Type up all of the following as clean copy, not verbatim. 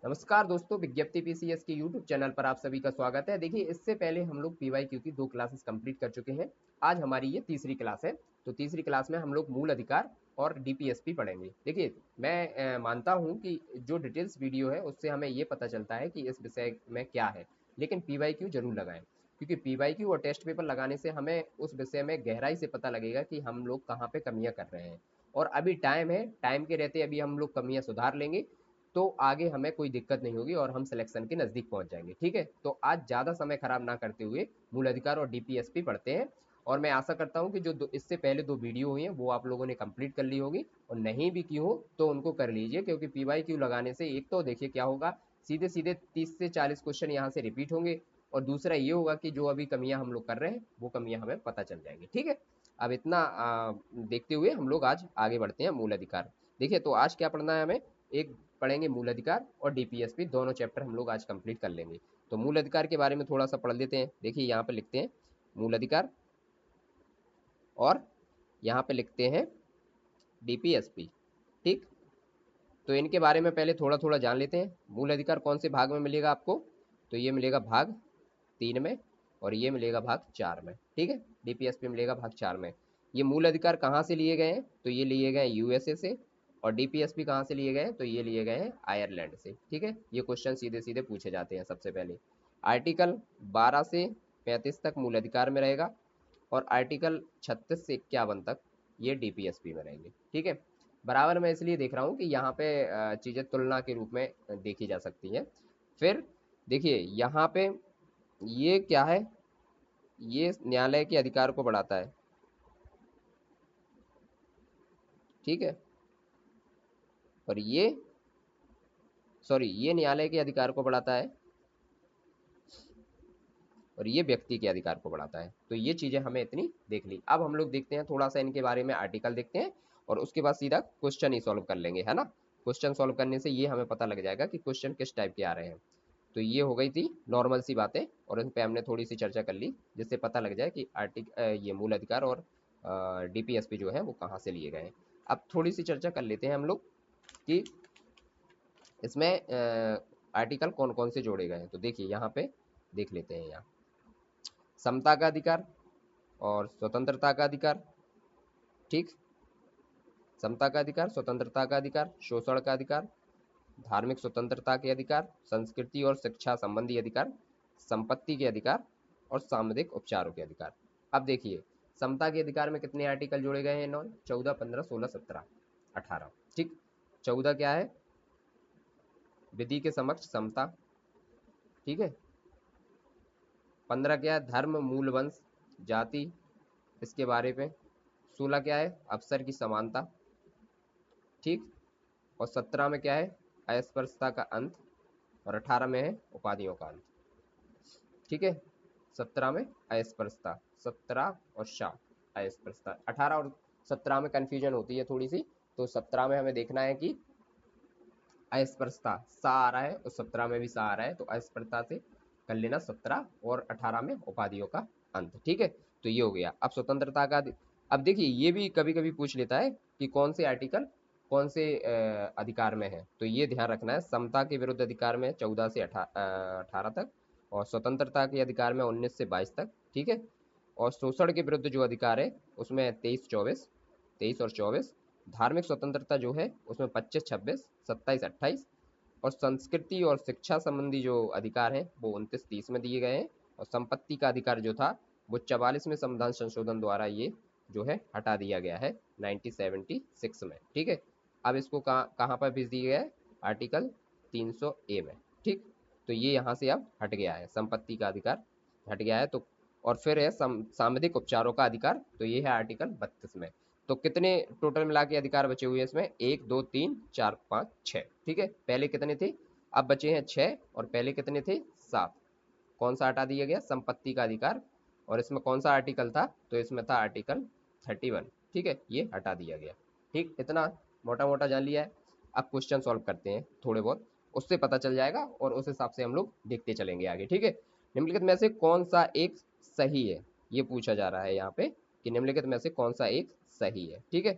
नमस्कार दोस्तों, विज्ञप्ति पीसीएस के यूट्यूब चैनल पर आप सभी का स्वागत है। देखिए, इससे पहले हम लोग पीवाईक्यू की 2 क्लासेस कंप्लीट कर चुके हैं। आज हमारी ये तीसरी क्लास है। तो तीसरी क्लास में हम लोग मूल अधिकार और डीपीएसपी पढ़ेंगे। देखिए, मैं मानता हूँ कि जो डिटेल्स वीडियो है उससे हमें ये पता चलता है कि इस विषय में क्या है, लेकिन पीवाईक्यू जरूर लगाएं, क्योंकि पीवाईक्यू और टेस्ट पेपर लगाने से हमें उस विषय में गहराई से पता लगेगा कि हम लोग कहाँ पे कमियां कर रहे हैं। और अभी टाइम है, टाइम के रहते अभी हम लोग कमियां सुधार लेंगे तो आगे हमें कोई दिक्कत नहीं होगी और हम सिलेक्शन के नज़दीक पहुंच जाएंगे। ठीक है, तो आज ज़्यादा समय खराब ना करते हुए मूल अधिकार और डीपीएसपी पढ़ते हैं। और मैं आशा करता हूं कि जो इससे पहले 2 वीडियो हुई हैं वो आप लोगों ने कंप्लीट कर ली होगी, और नहीं भी की हो तो उनको कर लीजिए, क्योंकि पीवाईक्यू लगाने से एक तो देखिए क्या होगा, सीधे सीधे 30 से 40 क्वेश्चन यहाँ से रिपीट होंगे, और दूसरा ये होगा कि जो अभी कमियां हम लोग कर रहे हैं वो कमियां हमें पता चल जाएंगी। ठीक है, अब इतना देखते हुए हम लोग आज आगे बढ़ते हैं। मूल अधिकार, देखिए तो आज क्या पढ़ना है हमें, एक पढ़ेंगे मूल अधिकार और डीपीएसपी, दोनों चैप्टर हम लोग आज कंप्लीट कर लेंगे। तो मूल अधिकार के बारे में थोड़ा सा पढ़ लेते हैं। देखिए यहाँ पे लिखते हैं मूल अधिकार और यहाँ पे लिखते हैं डीपीएसपी। ठीक, तो इनके बारे में पहले थोड़ा थोड़ा जान लेते हैं। मूल अधिकार कौन से भाग में मिलेगा आपको, तो ये मिलेगा भाग 3 में, और ये मिलेगा भाग 4 में। ठीक है, डीपीएसपी मिलेगा भाग 4 में। ये मूल अधिकार कहाँ से लिए गए हैं, तो ये लिए गए हैं यूएसए से, और डीपीएसपी कहाँ से लिए गए हैं, तो ये लिए गए हैं आयरलैंड से। ठीक है, ये क्वेश्चन सीधे सीधे पूछे जाते हैं। सबसे पहले आर्टिकल 12 से 35 तक मूल अधिकार में रहेगा, और आर्टिकल 36 से 51 तक ये डीपीएसपी में रहेंगे। ठीक है, बराबर मैं इसलिए देख रहा हूँ कि यहाँ पे चीज़ें तुलना के रूप में देखी जा सकती हैं। फिर देखिए यहाँ पे ये क्या है, ये न्यायालय के अधिकार को बढ़ाता है। ठीक है, और ये सॉरी, ये न्यायालय के अधिकार को बढ़ाता है, और ये व्यक्ति के अधिकार को बढ़ाता है। तो ये चीजें हमें इतनी देख ली। अब हम लोग देखते हैं थोड़ा सा इनके बारे में, आर्टिकल देखते हैं, और उसके बाद सीधा क्वेश्चन ही सॉल्व कर लेंगे, है ना। क्वेश्चन सॉल्व करने से ये हमें पता लग जाएगा कि क्वेश्चन किस टाइप के आ रहे हैं। तो ये हो गई थी नॉर्मल सी बातें, और इन पे हमने थोड़ी सी चर्चा कर ली, जिससे पता लग जाए कि ये मूल अधिकार और डीपीएसपी जो है वो कहाँ से लिए गए हैं। अब थोड़ी सी चर्चा कर लेते हैं हम लोग कि इसमें आर्टिकल कौन कौन से जोड़े गए हैं। तो देखिए यहाँ पे देख लेते हैं। यहाँ समता का अधिकार और स्वतंत्रता का अधिकार। ठीक, समता का अधिकार, स्वतंत्रता का अधिकार, शोषण का अधिकार, धार्मिक स्वतंत्रता के अधिकार, संस्कृति और शिक्षा संबंधी अधिकार, संपत्ति के अधिकार, और सामुदायिक उपचारों के अधिकार। अब देखिए समता के अधिकार में कितने आर्टिकल जोड़े गए हैं, 9, 14, 15, 16, 17, 18। ठीक, 14 क्या है, विधि के समक्ष समता। ठीक है, 15 क्या है, धर्म मूल वंश जाति इसके बारे में। 16 क्या है, अवसर की समानता। ठीक, और 17 में क्या है, अस्पृश्यता का अंत, और 18 में है उपाधियों का अंत। ठीक है, 17 में अस्पृश्यता, 17 और शाह अस्पृश्यता। 18 और 17 में कंफ्यूजन होती है थोड़ी सी, तो 17 में हमें देखना है कि अस्पृश्यता सा आ रहा है और 17 में भी सा आ रहा है, तो अस्पृश्यता से कर लेना 17, और 18 में उपाधियों का अंत। ठीक है, तो ये हो गया। अब स्वतंत्रता का अब देखिए ये भी कभी कभी पूछ लेता है कि कौन से आर्टिकल कौन से अधिकार में है, तो ये ध्यान रखना है। समता के विरुद्ध अधिकार में 14 से 18 तक, और स्वतंत्रता के अधिकार में 19 से 22 तक। ठीक है, और शोषण के विरुद्ध जो अधिकार है उसमें 23 और 24। धार्मिक स्वतंत्रता जो है उसमें 25, 26, 27, 28, और संस्कृति और शिक्षा संबंधी जो अधिकार हैं वो 29, 30 में दिए गए हैं। और संपत्ति का अधिकार जो था वो 44वें संविधान संशोधन द्वारा ये जो है हटा दिया गया है 1976 में। ठीक है, अब इसको कहाँ पर भेज दिया गया है, आर्टिकल 300A में। ठीक, तो ये यहाँ से अब हट गया है, संपत्ति का अधिकार हट गया है। तो और फिर है सामुदायिक उपचारों का अधिकार, तो ये है आर्टिकल 32 में। तो कितने टोटल मिला के अधिकार बचे हुए हैं इसमें, 1, 2, 3, 4, 5, 6। ठीक है, पहले कितने थे, अब बचे हैं 6, और पहले कितने थे, 7। कौन सा हटा दिया गया, संपत्ति का अधिकार। और इसमें कौन सा आर्टिकल था, तो इसमें था आर्टिकल 31। ठीक है, ये हटा दिया गया। ठीक, इतना मोटा मोटा जान लिया है। अब क्वेश्चन सॉल्व करते हैं थोड़े बहुत, उससे पता चल जाएगा, और उस हिसाब से हम लोग देखते चलेंगे आगे। ठीक है, निम्नलिखित में से कौन सा एक सही है, ये पूछा जा रहा है यहाँ पे कि निम्नलिखित में से कौन सा एक सही है। ठीक है,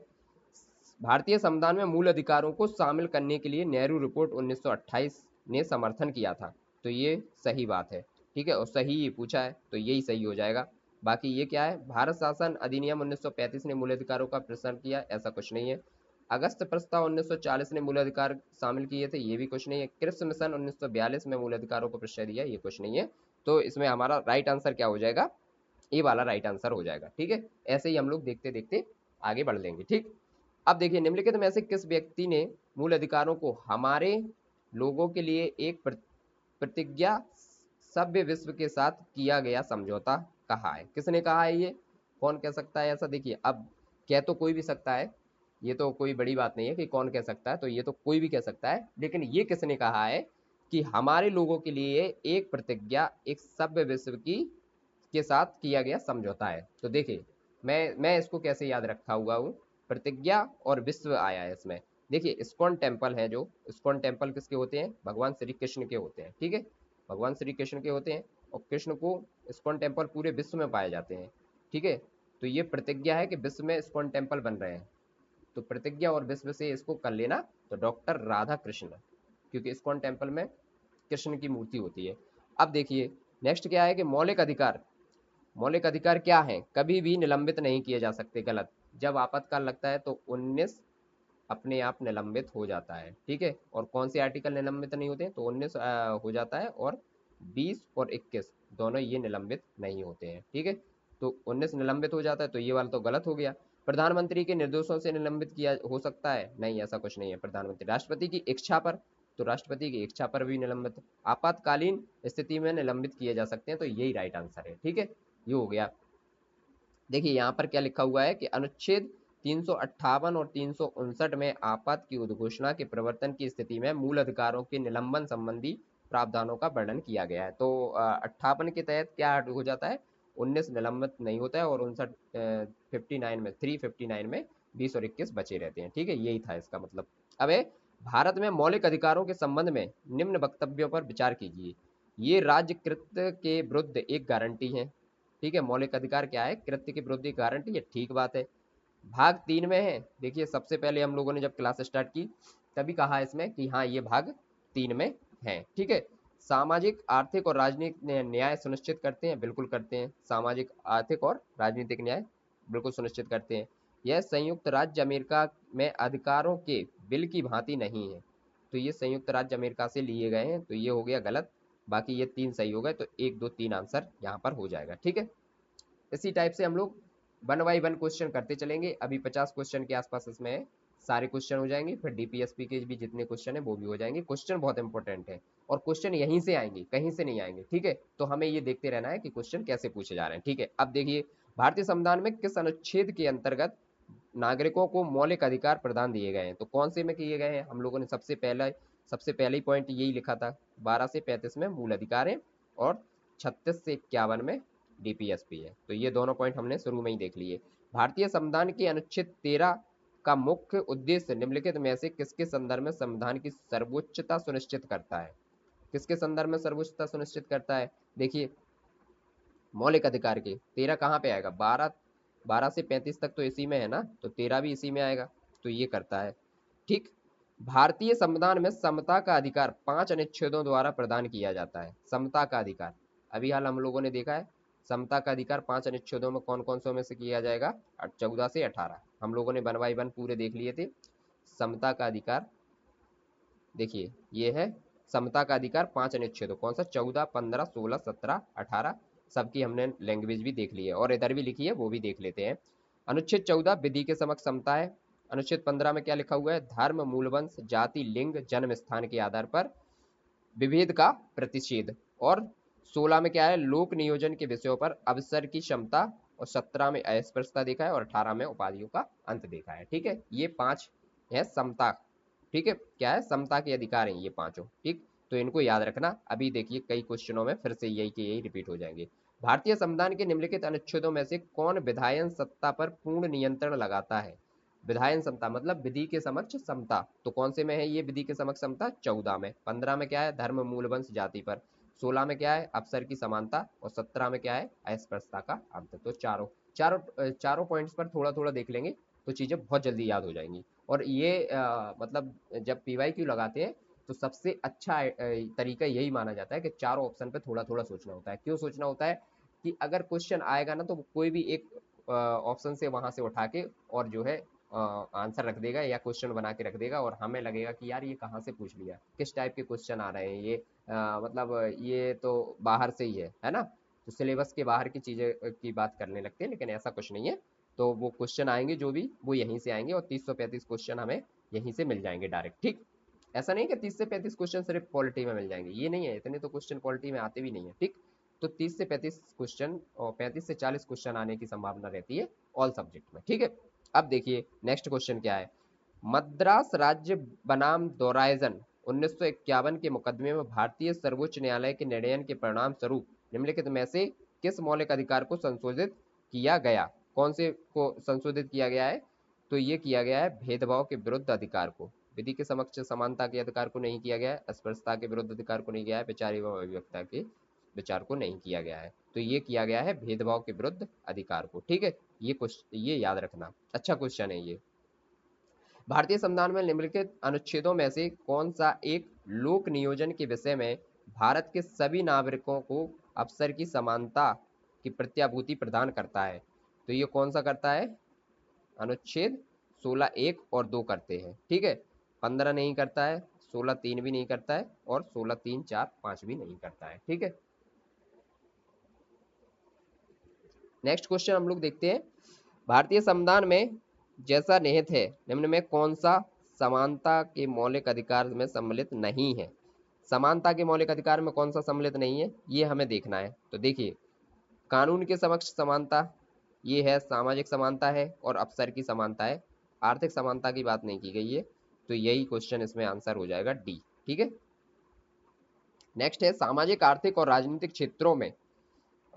भारतीय संविधान में मूल अधिकारों को शामिल करने के लिए नेहरू रिपोर्ट 1928 ने समर्थन किया था। तो ये सही बात है, ठीक है, और सही पूछा है तो यही सही हो जाएगा। बाकी ये क्या है, भारत शासन अधिनियम 1935 ने मूल अधिकारों का प्रसारण किया, ऐसा कुछ नहीं है। अगस्त प्रस्ताव 1940 ने मूल अधिकार शामिल किए थे, ये भी कुछ नहीं है। क्रिप्स मिशन 1942 में मूल अधिकारों को प्रश्रय दिया, ये कुछ नहीं है। तो इसमें हमारा राइट आंसर क्या हो जाएगा, ये वाला राइट आंसर हो जाएगा, ठीक है। ऐसे ही हम लोग देखते देखते आगे बढ़ लेंगे, ठीक। अब देखिए, निम्नलिखित में से किस व्यक्ति ने मूल अधिकारों को हमारे लोगों के लिए एक प्रतिज्ञा सभ्य विश्व के साथ किया गया समझौता कहा है? किसने कहा है ये, कौन कह सकता है ऐसा? देखिए, अब कह तो कोई भी सकता है, ये तो कोई बड़ी बात नहीं है कि कौन कह सकता है, तो ये तो कोई भी कह सकता है, लेकिन ये किसने कहा है कि हमारे लोगों के लिए एक प्रतिज्ञा एक सभ्य विश्व की के साथ किया गया समझौता है? तो देखिए, मैं इसको कैसे याद रखा हुआ हूँ, प्रतिज्ञा और विश्व आया है इसमें। देखिए, इस्कॉन टेम्पल है, जो इस्कॉन टेम्पल किसके होते हैं, भगवान श्री कृष्ण के होते हैं, ठीक है, भगवान श्री कृष्ण के होते हैं, और कृष्ण को इस्कॉन टेम्पल पूरे विश्व में पाए जाते हैं, ठीक है। तो ये प्रतिज्ञा है कि विश्व में इस्कॉन टेम्पल बन रहे हैं, तो प्रतिज्ञा और विश्व से इसको कर लेना। तो डॉक्टर राधा कृष्ण, क्योंकि इस्कॉन टेम्पल में कृष्ण की मूर्ति होती है। अब देखिए, नेक्स्ट क्या है कि मौलिक अधिकार, मौलिक अधिकार क्या है, कभी भी निलंबित नहीं किए जा सकते, गलत। जब आपातकाल लगता है तो 19 अपने आप निलंबित हो जाता है, ठीक है। और कौन से आर्टिकल निलंबित नहीं होते हैं, तो 19 हो जाता है, और 20 और 21 दोनों ये निलंबित नहीं होते हैं, ठीक है। तो 19 निलंबित हो जाता है, तो ये वाला तो गलत हो गया। प्रधानमंत्री के निर्देशों से निलंबित किया हो सकता है, नहीं, ऐसा कुछ नहीं है। प्रधानमंत्री, राष्ट्रपति की इच्छा पर, तो राष्ट्रपति की इच्छा पर भी निलंबित, आपातकालीन स्थिति में निलंबित किए जा सकते हैं, तो यही राइट आंसर है, ठीक है, ये हो गया। देखिए, यहाँ पर क्या लिखा हुआ है कि अनुच्छेद 358 और 359 में आपात की उद्घोषणा के प्रवर्तन की स्थिति में मूल अधिकारों के निलंबन संबंधी प्रावधानों का वर्णन किया गया है। तो 58 के तहत क्या हो जाता है, 19 निलंबित नहीं होता है, और 59 59 में 359 में 20 और 21 बचे रहते हैं, ठीक है, यही था इसका मतलब। अब है, भारत में मौलिक अधिकारों के संबंध में निम्न वक्तव्यों पर विचार कीजिए। ये राज्य कृत्य के विरुद्ध एक गारंटी है, ठीक है। मौलिक अधिकार क्या है, कृत्य के विरुद्ध गारंटी है, ठीक बात है। भाग 3 में है, देखिए, सबसे पहले हम लोगों ने जब क्लास स्टार्ट की तभी कहा इसमें कि हाँ, ये भाग 3 में है, ठीक है। सामाजिक, आर्थिक और राजनीतिक न्याय सुनिश्चित करते हैं, बिल्कुल करते हैं। सामाजिक, आर्थिक और राजनीतिक न्याय बिल्कुल सुनिश्चित करते हैं। यह संयुक्त राज्य अमेरिका में अधिकारों के बिल की भांति नहीं है, तो ये संयुक्त राज्य अमेरिका से लिए गए हैं, तो ये हो गया गलत। बाकी ये 3 सही हो गए, तो 1 2 3 आंसर यहाँ पर हो जाएगा, ठीक है। इसी टाइप से हम लोग वन बाई वन क्वेश्चन करते चलेंगे। अभी 50 क्वेश्चन के आसपास इसमें है, सारे क्वेश्चन हो जाएंगे, फिर डीपीएसपी के भी जितने क्वेश्चन है वो भी हो जाएंगे। क्वेश्चन बहुत इंपॉर्टेंट है, और क्वेश्चन यहीं से आएंगे, कहीं से नहीं आएंगे, ठीक है। तो हमें ये देखते रहना है कि क्वेश्चन कैसे पूछे जा रहे हैं, ठीक है। अब देखिए, भारतीय संविधान में किस अनुच्छेद के अंतर्गत नागरिकों को मौलिक अधिकार प्रदान दिए गए हैं? तो कौन से में किए गए हैं, हम लोगों ने सबसे पहले पॉइंट यही लिखा था, 12 से 35 में मूल अधिकार है, और 36 से 51 में डीपीएसपी है। तो ये दोनों पॉइंट हमने शुरू में ही देख लिए। भारतीय संविधान के अनुच्छेद 13 का मुख्य उद्देश्य निम्नलिखित में से किसके संदर्भ में संविधान की सर्वोच्चता सुनिश्चित करता है? किसके संदर्भ में सर्वोच्चता सुनिश्चित करता है? देखिए, मौलिक अधिकार के 13 कहाँ पे आएगा, 12 से 35 तक तो इसी में है ना, तो 13 भी इसी में आएगा, तो ये करता है, ठीक। भारतीय संविधान में समता का अधिकार 5 अनुच्छेदों द्वारा प्रदान किया जाता है। समता का अधिकार अभी हाल हम लोगों ने देखा है, समता का अधिकार 5 अनुच्छेदों में कौन कौन से में से किया जाएगा, 14 से 18 हम लोगों ने वन बाई वन पूरे देख लिए थे। समता का अधिकार, देखिए, ये है समता का अधिकार 5 अनुच्छेदों, कौन सा, 14 15 16 17 18, सबकी हमने लैंग्वेज भी देख ली है, और इधर भी लिखी है, वो भी देख लेते हैं। अनुच्छेद 14 विधि के समक्ष समता है। अनुच्छेद 15 में क्या लिखा हुआ है, धर्म, मूलवंश, जाति, लिंग, जन्म स्थान के आधार पर विभेद का प्रतिषेध। और 16 में क्या है, लोक नियोजन के विषयों पर अवसर की क्षमता। और 17 में अस्पृश्यता देखा है, और 18 में उपाधियों का अंत देखा है, ठीक है। ये 5 है समता, ठीक है, क्या है, समता के अधिकार हैं ये पांचों, ठीक। तो इनको याद रखना। अभी देखिए, कई क्वेश्चनों में फिर से यही के यही रिपीट हो जाएंगे। भारतीय संविधान के निम्नलिखित अनुच्छेदों में से कौन विधायन सत्ता पर पूर्ण नियंत्रण लगाता है? विधायन समता मतलब विधि के समक्ष समता, तो कौन से में है ये विधि के समक्ष समता, 14 में। 15 में क्या है, धर्म, मूलवंश, जाति पर। 16 में क्या है, अवसर की समानता। और 17 में क्या है, अस्पृश्यता का अंत। तो चारों पॉइंट्स पर थोड़ा थोड़ा देख लेंगे, तो चीजें बहुत जल्दी याद हो जाएंगी। और ये मतलब जब पीवाईक्यू लगाते हैं तो सबसे अच्छा तरीका यही माना जाता है कि चारों ऑप्शन पे थोड़ा थोड़ा सोचना होता है। क्यों सोचना होता है कि अगर क्वेश्चन आएगा ना तो कोई भी एक ऑप्शन से वहां से उठा के और जो है आंसर रख देगा या क्वेश्चन बना के रख देगा, और हमें लगेगा कि यार ये कहाँ से पूछ लिया, किस टाइप के क्वेश्चन आ रहे हैं ये, मतलब ये तो बाहर से ही है ना। तो सिलेबस के बाहर की चीजें की बात करने लगते हैं, लेकिन ऐसा कुछ नहीं है। तो वो क्वेश्चन आएंगे जो भी, वो यहीं से आएंगे, और 30 से 35 क्वेश्चन हमें यहीं से मिल जाएंगे डायरेक्ट, ठीक। ऐसा नहीं कि 30 से 35 क्वेश्चन सिर्फ पॉलिटी में मिल जाएंगे, ये नहीं है, इतने तो क्वेश्चन पॉलिटी में आते भी नहीं है, ठीक। तो 30 से 35 क्वेश्चन और 35 से 40 क्वेश्चन आने की संभावना रहती है ऑल सब्जेक्ट में, ठीक है। अब देखिए नेक्स्ट क्वेश्चन क्या है। मद्रास राज्य बनाम दोराइजन 1951 के मुकदमे में भारतीय सर्वोच्च न्यायालय के निर्णय के परिणाम स्वरूप निम्नलिखित में से किस मौलिक अधिकार को संशोधित किया गया। कौन से को संशोधित किया गया है, तो ये किया गया है भेदभाव के विरुद्ध अधिकार को, विधि के समक्ष समानता के अधिकार को नहीं किया गया है, अस्पृश्यता के विरुद्ध अधिकार को नहीं किया है, विचार एवं अभिव्यक्ता के विचार को नहीं किया गया है। तो ये किया गया है भेदभाव के विरुद्ध अधिकार को, ठीक है। ये याद रखना, अच्छा क्वेश्चन है ये। भारतीय संविधान में निम्नलिखित अनुच्छेदों में से कौन सा एक लोक नियोजन के विषय में भारत के सभी नागरिकों को अवसर की समानता की प्रत्याभूति प्रदान करता है। तो ये कौन सा करता है, अनुच्छेद 16 1 और 2 करते हैं, ठीक है। 15 नहीं करता है, 16 3 भी नहीं करता है, और 16 3 4 5 भी नहीं करता है, ठीक है। नेक्स्ट क्वेश्चन हम लोग देखते हैं। भारतीय संविधान में जैसा निहित है निम्न में कौन सा समानता के मौलिक अधिकार में सम्मिलित नहीं है। समानता के मौलिक अधिकार में कौन सा सम्मिलित नहीं है, ये हमें देखना है। तो देखिए, कानून के समक्ष समानता, ये है, सामाजिक समानता है, और अवसर की समानता है। आर्थिक समानता की बात नहीं की गई है, तो यही क्वेश्चन इसमें आंसर हो जाएगा डी, ठीक है। नेक्स्ट है, सामाजिक आर्थिक और राजनीतिक क्षेत्रों में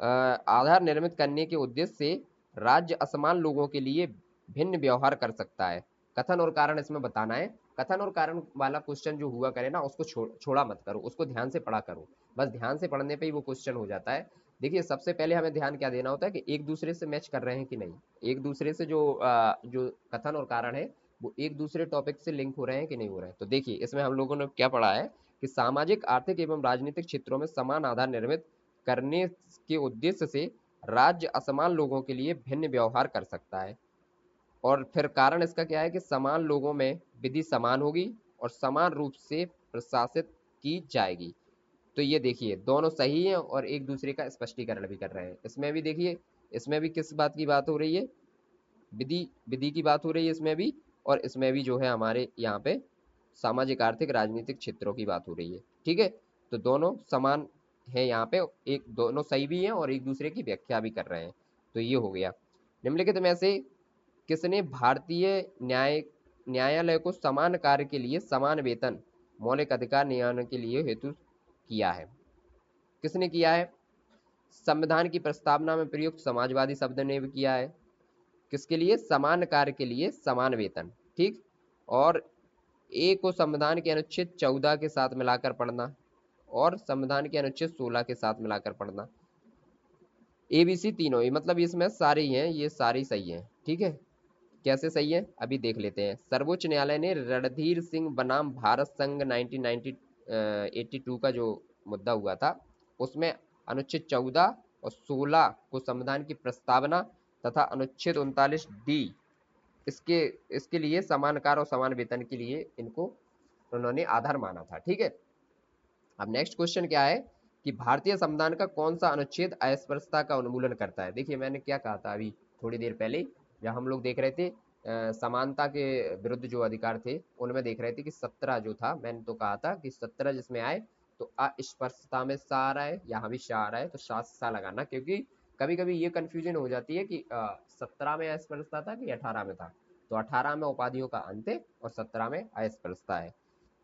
आधार निर्मित करने के उद्देश्य से राज्य असमान लोगों के लिए भिन्न व्यवहार कर सकता है। कथन और कारण इसमें बताना है। कथन और कारण वाला क्वेश्चन जो हुआ करे ना, उसको छोड़ा मत करो, उसको ध्यान से पढ़ा करो। बस ध्यान से पढ़ने पे ही वो क्वेश्चन हो जाता है। देखिए, सबसे पहले हमें ध्यान क्या देना होता है कि एक दूसरे से मैच कर रहे हैं कि नहीं, एक दूसरे से जो कथन और कारण है वो एक दूसरे टॉपिक से लिंक हो रहे हैं कि नहीं हो रहे हैं। तो देखिए, इसमें हम लोगों ने क्या पढ़ा है कि सामाजिक आर्थिक एवं राजनीतिक क्षेत्रों में समान आधार निर्मित करने के उद्देश्य से राज्य असमान लोगों के लिए भिन्न व्यवहार कर सकता है। और फिर कारण इसका क्या है कि समान लोगों में विधि समान होगी और समान रूप से प्रशासित की जाएगी। तो ये देखिए, दोनों सही हैं और एक दूसरे का स्पष्टीकरण भी कर रहे हैं। इसमें भी देखिए, इसमें भी किस बात की बात हो रही है, विधि विधि की बात हो रही है इसमें भी, और इसमें भी जो है हमारे यहाँ पे सामाजिक आर्थिक राजनीतिक क्षेत्रों की बात हो रही है, ठीक है। तो दोनों समान है यहाँ पे, एक दोनों सही भी हैं और एक दूसरे की व्याख्या भी कर रहे हैं। तो ये हो गया। निम्नलिखित में से किसने भारतीय न्यायालय को समान कार्य के लिए समान वेतन मौलिक अधिकार नियमन के लिए हेतु किया है। किसने किया है, संविधान की प्रस्तावना में प्रयुक्त समाजवादी शब्द ने भी किया है। किसके लिए, समान कार्य के लिए समान वेतन, ठीक। और ए को संविधान के अनुच्छेद 14 के साथ मिलाकर पढ़ना और संविधान के अनुच्छेद 16 के साथ मिलाकर पढ़ना। एबीसी तीनों ही, मतलब इसमें सारे ही हैं, ये सारी सही हैं, ठीक है। कैसे सही है अभी देख लेते हैं। सर्वोच्च न्यायालय ने रणधीर सिंह बनाम भारत संघ 1982 का जो मुद्दा हुआ था, उसमें अनुच्छेद 14 और 16 को संविधान की प्रस्तावना तथा अनुच्छेद 39D इसके इसके लिए समान कार्य और समान वेतन के लिए इनको उन्होंने आधार माना था, ठीक है। अब नेक्स्ट क्वेश्चन क्या है कि भारतीय संविधान का कौन सा अनुच्छेद अस्पृश्यता का उन्मूलन करता है। देखिए, मैंने क्या कहा था अभी थोड़ी देर पहले, जब हम लोग देख रहे थे समानता के विरुद्ध जो अधिकार थे, उनमें देख रहे थे कि 17 जो था, मैंने तो कहा था कि 17 जिसमें आए तो अस्पृश्यता में सा आ रहा है, यहाँ भी सा आ रहा है, तो सा लगाना, क्योंकि कभी कभी ये कंफ्यूजन हो जाती है कि 17 में अस्पृश्यता था कि 18 में था। तो 18 में उपाधियों का अंत है और 17 में अस्पृश्यता है,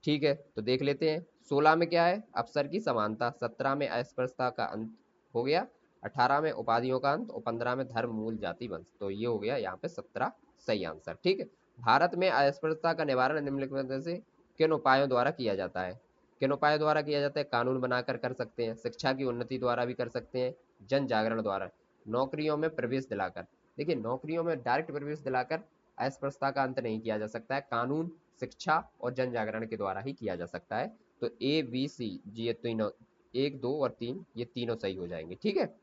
ठीक है। तो देख लेते हैं, 16 में क्या है, अफसर की समानता, 17 में अस्पृश्यता का अंत हो गया, 18 में उपाधियों का अंत और 15 में धर्म मूल जाति वंश। तो ये हो गया यहाँ पे 17 सही आंसर, ठीक है। भारत में अस्पृश्यता का निवारण निम्नलिखित में से किन उपायों द्वारा किया जाता है। किन उपायों द्वारा किया जाता है, कानून बनाकर कर सकते हैं, शिक्षा की उन्नति द्वारा भी कर सकते हैं, जन जागरण द्वारा, नौकरियों में प्रवेश दिलाकर। देखिए, नौकरियों में डायरेक्ट प्रवेश दिलाकर अस्पृश्यता का अंत नहीं किया जा सकता है, कानून, शिक्षा और जन जागरण के द्वारा ही किया जा सकता है। तो ए बी सी ये तीनों, एक दो और तीन, ये तीनों सही हो जाएंगे, ठीक है।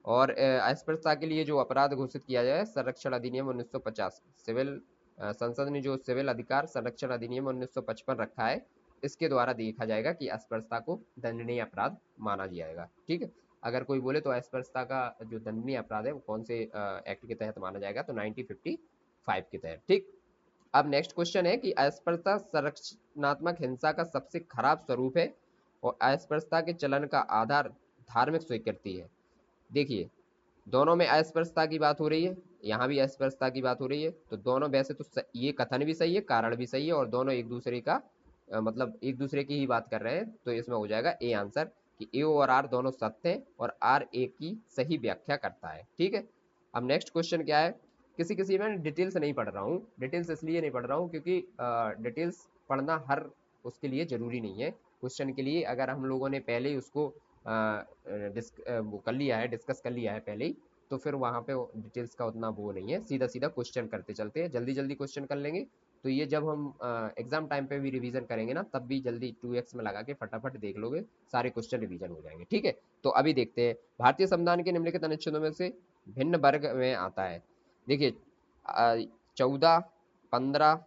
और अस्पृश्यता के लिए जो अपराध घोषित किया जाए, संरक्षण अधिनियम 1950, सिविल संसद ने जो सिविल अधिकार संरक्षण अधिनियम 1955 रखा है, इसके द्वारा देखा जाएगा कि अस्पृश्यता को दंडनीय अपराध माना जाएगा, ठीक है। अगर कोई बोले तो अस्पृश्यता का जो दंडनीय अपराध है वो कौन से एक्ट के तहत माना जाएगा, तो 1955 के तहत, ठीक। अब नेक्स्ट क्वेश्चन है कि अस्पृश्यता संरचनात्मक हिंसा का सबसे खराब स्वरूप है और अस्पृश्यता के चलन का आधार धार्मिक स्वीकृति है। देखिए, दोनों में अस्पृश्यता की बात हो रही है, यहाँ भी अस्पृश्यता की बात हो रही है, तो दोनों वैसे तो ये कथन भी सही है, कारण भी सही है, और दोनों एक दूसरे का मतलब एक दूसरे की ही बात कर रहे हैं, तो इसमें हो जाएगा ए आंसर, कि ए और आर दोनों सत्य हैं और आर ए की सही व्याख्या करता है, ठीक है। अब नेक्स्ट क्वेश्चन क्या है, किसी किसी में डिटेल्स नहीं पढ़ रहा हूँ, डिटेल्स इसलिए नहीं पढ़ रहा हूँ क्योंकि डिटेल्स पढ़ना हर उसके लिए जरूरी नहीं है। क्वेश्चन के लिए अगर हम लोगों ने पहले ही उसको वो कर लिया है, डिस्कस कर लिया है पहले ही, तो फिर वहाँ पे डिटेल्स का उतना वो नहीं है, सीधा सीधा क्वेश्चन करते चलते हैं, जल्दी जल्दी क्वेश्चन कर लेंगे। तो ये जब हम एग्जाम टाइम पे भी रिवीजन करेंगे ना, तब भी जल्दी 2x में लगा के फटाफट देख लोगे, सारे क्वेश्चन रिवीजन हो जाएंगे, ठीक है। तो अभी देखते हैं, भारतीय संविधान के निम्नलिखित अनुच्छेदों में से भिन्न वर्ग में आता है। देखिए 14, 15,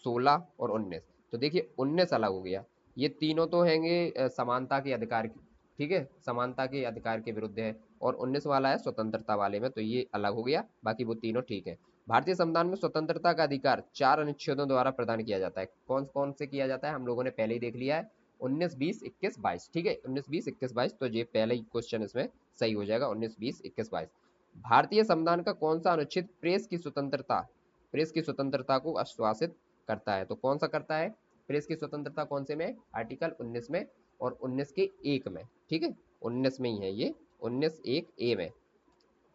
16 और 19। तो देखिए 19 अलग हो गया, ये तीनों तो हैंगे समानता के अधिकार की, ठीक है, समानता के अधिकार के विरुद्ध है, और 19 वाला है स्वतंत्रता वाले में, तो ये अलग हो गया, बाकी वो तीनों ठीक है। भारतीय संविधान में स्वतंत्रता का अधिकार 4 अनुच्छेदों द्वारा प्रदान किया जाता है। कौन कौन से किया जाता है हम लोगों ने पहले ही देख लिया है, 19, 20, 21, 22, ठीक है, 19, 20, 21, 22, तो ये पहले ही क्वेश्चन इसमें सही हो जाएगा, 19, 20, 21, 22। भारतीय संविधान का कौन सा अनुच्छेद प्रेस की स्वतंत्रता को आश्वासित करता है, तो कौन सा करता है, प्रेस की स्वतंत्रता कौन से में, आर्टिकल 19 में और 19 के 1 में, ठीक है, 19 में ही है ये, 19 1 ए में,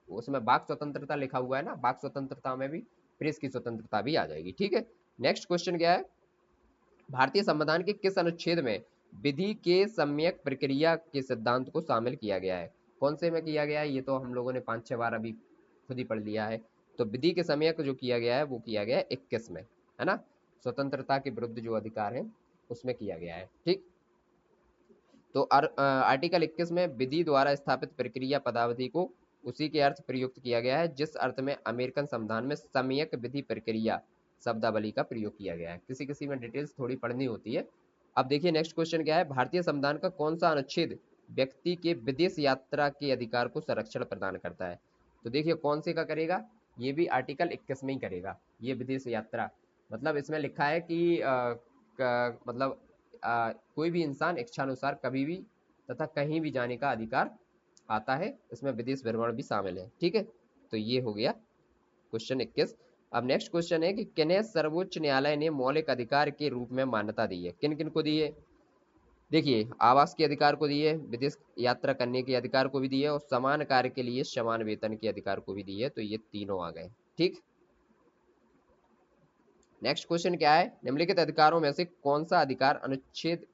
उसमें वाक स्वतंत्रता लिखा हुआ है ना, वाक स्वतंत्रता में भी प्रेस की स्वतंत्रता भी आ जाएगी, ठीक है। नेक्स्ट क्वेश्चन क्या है, भारतीय संविधान के किस अनुच्छेद में विधि के सम्यक प्रक्रिया के सिद्धांत को शामिल किया गया है, कौन से में किया गया है, ये तो हम लोगों ने 5-6 बार अभी खुद ही पढ़ लिया है। तो विधि के सम्यक जो किया गया है वो किया गया है 21 में, है ना, स्वतंत्रता के विरुद्ध जो अधिकार है उसमें किया गया है, ठीक। तो आर्टिकल 21 में विधि द्वारा स्थापित प्रक्रिया पदावधि को उसी के अर्थ प्रयुक्त किया गया है जिस अर्थ में अमेरिकन संविधान में सम्यक विधि प्रक्रिया शब्दावली का प्रयोग किया गया है। किसी किसी में डिटेल्स थोड़ी पढ़नी होती है। अब देखिए नेक्स्ट क्वेश्चन क्या है, भारतीय संविधान का कौन सा अनुच्छेद व्यक्ति के विदेश यात्रा के अधिकार को संरक्षण प्रदान करता है, तो देखिए कौन से का करेगा, ये भी आर्टिकल 21 में ही करेगा, ये विदेश यात्रा, मतलब इसमें लिखा है कि मतलब कोई भी इंसान इच्छानुसार कभी भी तथा कहीं भी जाने का अधिकार आता है, इसमें विदेश भ्रमण भी शामिल है, ठीक है। तो ये हो गया क्वेश्चन 21। अब नेक्स्ट क्वेश्चन है कि किन्हें सर्वोच्च न्यायालय ने मौलिक अधिकार के रूप में मान्यता दी है, किन किन को दी है, देखिए आवास के अधिकार को दी है, विदेश यात्रा करने के अधिकार को भी दी है, और समान कार्य के लिए समान वेतन के अधिकार को भी दी है, तो ये तीनों आ गए, ठीक। नेक्स्ट क्वेश्चन क्या है, निम्नलिखित अधिकारों में से कौन सा अधिकार अनुच्छेद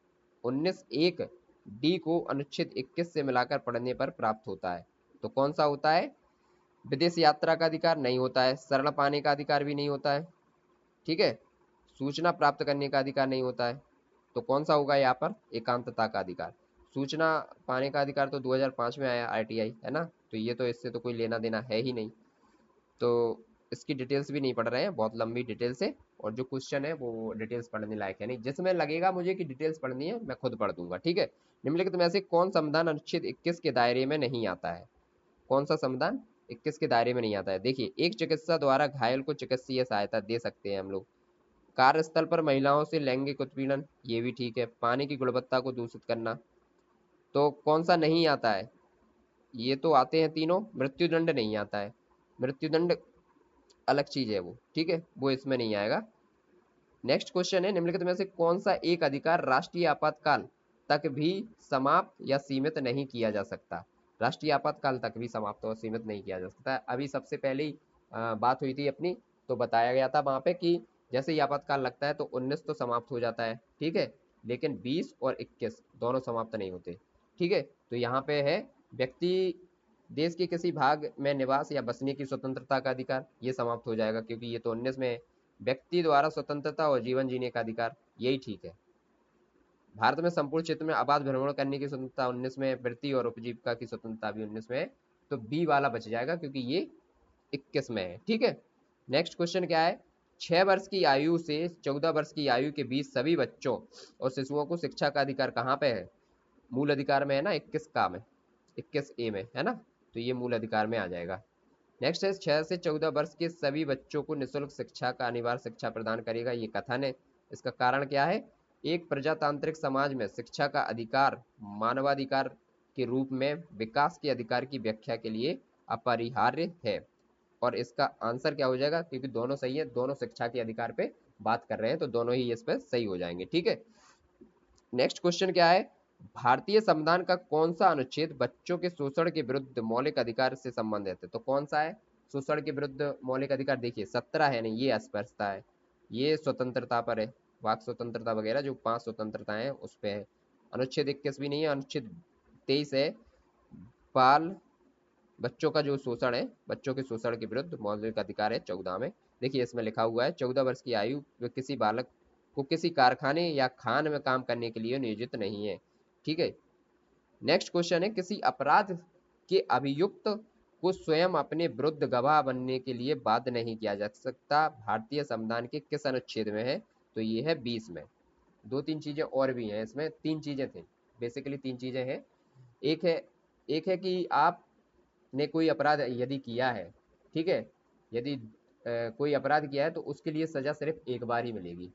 19 एक डी को अनुच्छेद 21 से मिलाकर पढ़ने पर प्राप्त होता है, तो कौन सा होता है, विदेश यात्रा का अधिकार नहीं होता है, शरण पाने का अधिकार भी नहीं होता है, ठीक है, सूचना प्राप्त करने का अधिकार नहीं होता है, तो कौन सा होगा यहाँ पर, एकांतता का अधिकार। सूचना पाने का अधिकार तो 2005 में आया आरटीआई, है ना, तो ये तो इससे तो कोई लेना देना है ही नहीं, तो इसकी डिटेल्स भी नहीं पढ़ रहे हैं, बहुत लंबी डिटेल्स है, और जो क्वेश्चन है वो डिटेल्स पढ़ने लायक है नहीं, जिसमें लगेगा मुझे कि डिटेल्स पढ़नी है मैं खुद पढ़ दूंगा, ठीक है। निम्नलिखित में से कौन संविधान अनुच्छेद 21 के दायरे में नहीं आता है, कौन सा संविधान 21 के दायरे में नहीं आता है, देखिए एक चिकित्सा द्वारा घायल को चिकित्सीय सहायता दे सकते हैं हम लोग, कार्यस्थल पर महिलाओं से लैंगिक उत्पीड़न, ये भी ठीक है, पानी की गुणवत्ता को दूषित करना, तो कौन सा नहीं आता है, ये तो आते हैं तीनों, मृत्युदंड नहीं आता है, मृत्युदंड अलग चीज है वो, ठीक है, वो इसमें नहीं आएगा। नेक्स्ट क्वेश्चन है, निम्नलिखित में से कौन सा एक अधिकार राष्ट्रीय आपातकाल तक भी समाप्त या सीमित नहीं किया जा सकता, राष्ट्रीय आपातकाल तक भी समाप्त और सीमित नहीं किया जा सकता। अभी सबसे पहले ही बात हुई थी अपनी, तो बताया गया था वहां पे कि जैसे ही आपातकाल लगता है तो 19 तो समाप्त हो जाता है, ठीक है, लेकिन 20 और 21 दोनों समाप्त नहीं होते, ठीक है। तो यहाँ पे है व्यक्ति देश के किसी भाग में निवास या बसने की स्वतंत्रता का अधिकार, ये समाप्त हो जाएगा क्योंकि ये तो 19 में है। व्यक्ति द्वारा स्वतंत्रता और जीवन जीने का अधिकार, यही ठीक है। भारत में संपूर्ण क्षेत्र में आबाद भ्रमण करने की स्वतंत्रता 19 में, वृत्ति और उपजीविका की स्वतंत्रता भी 19 में है। तो बी वाला बच जाएगा क्योंकि ये 21 में है। ठीक है, नेक्स्ट क्वेश्चन क्या है, 6 वर्ष की आयु से 14 वर्ष की आयु के बीच सभी बच्चों और शिशुओं को शिक्षा का अधिकार कहाँ पे है? मूल अधिकार में है ना, 21 का में, 21A में है ना, तो ये मूल अधिकार में आ जाएगा। नेक्स्ट है 6 से 14 वर्ष के सभी बच्चों को निःशुल्क शिक्षा का अनिवार्य शिक्षा प्रदान करेगा, ये कथन है। इसका कारण क्या है? एक प्रजातांत्रिक समाज में शिक्षा का अधिकार मानवाधिकार के रूप में विकास के अधिकार की व्याख्या के लिए अपरिहार्य है। और इसका आंसर क्या हो जाएगा, क्योंकि दोनों सही है, दोनों शिक्षा के अधिकार पे बात कर रहे हैं, तो दोनों ही इस पे सही हो जाएंगे। ठीक है, नेक्स्ट क्वेश्चन क्या है, भारतीय संविधान का कौन सा अनुच्छेद बच्चों के शोषण के विरुद्ध मौलिक अधिकार से संबंधित है? तो कौन सा है शोषण के विरुद्ध मौलिक अधिकार? देखिए 17 है नहीं, ये अस्पष्टता है, ये स्वतंत्रता पर है, वाक स्वतंत्रता वगैरह जो 5 स्वतंत्रताएं हैं उस पे है। अनुच्छेद 21 भी नहीं है, अनुच्छेद 23 है, बाल बच्चों का जो शोषण है, बच्चों के शोषण के विरुद्ध मौलिक अधिकार है 14 में। देखिए इसमें लिखा हुआ है 14 वर्ष की आयु में किसी बालक को किसी कारखाने या खान में काम करने के लिए नियोजित नहीं है। ठीक है, नेक्स्ट क्वेश्चन है, किसी अपराध के अभियुक्त को स्वयं अपने विरुद्ध गवाह बनने के लिए बाध्य नहीं किया जा सकता, भारतीय संविधान के किस अनुच्छेद में है? तो ये है 20 में। दो तीन चीजें और भी हैं इसमें, तीन चीजें थी बेसिकली, तीन चीजें हैं। एक है एक है कि आपने कोई अपराध यदि किया है, ठीक है, यदि कोई अपराध किया है तो उसके लिए सजा सिर्फ एक बार ही मिलेगी।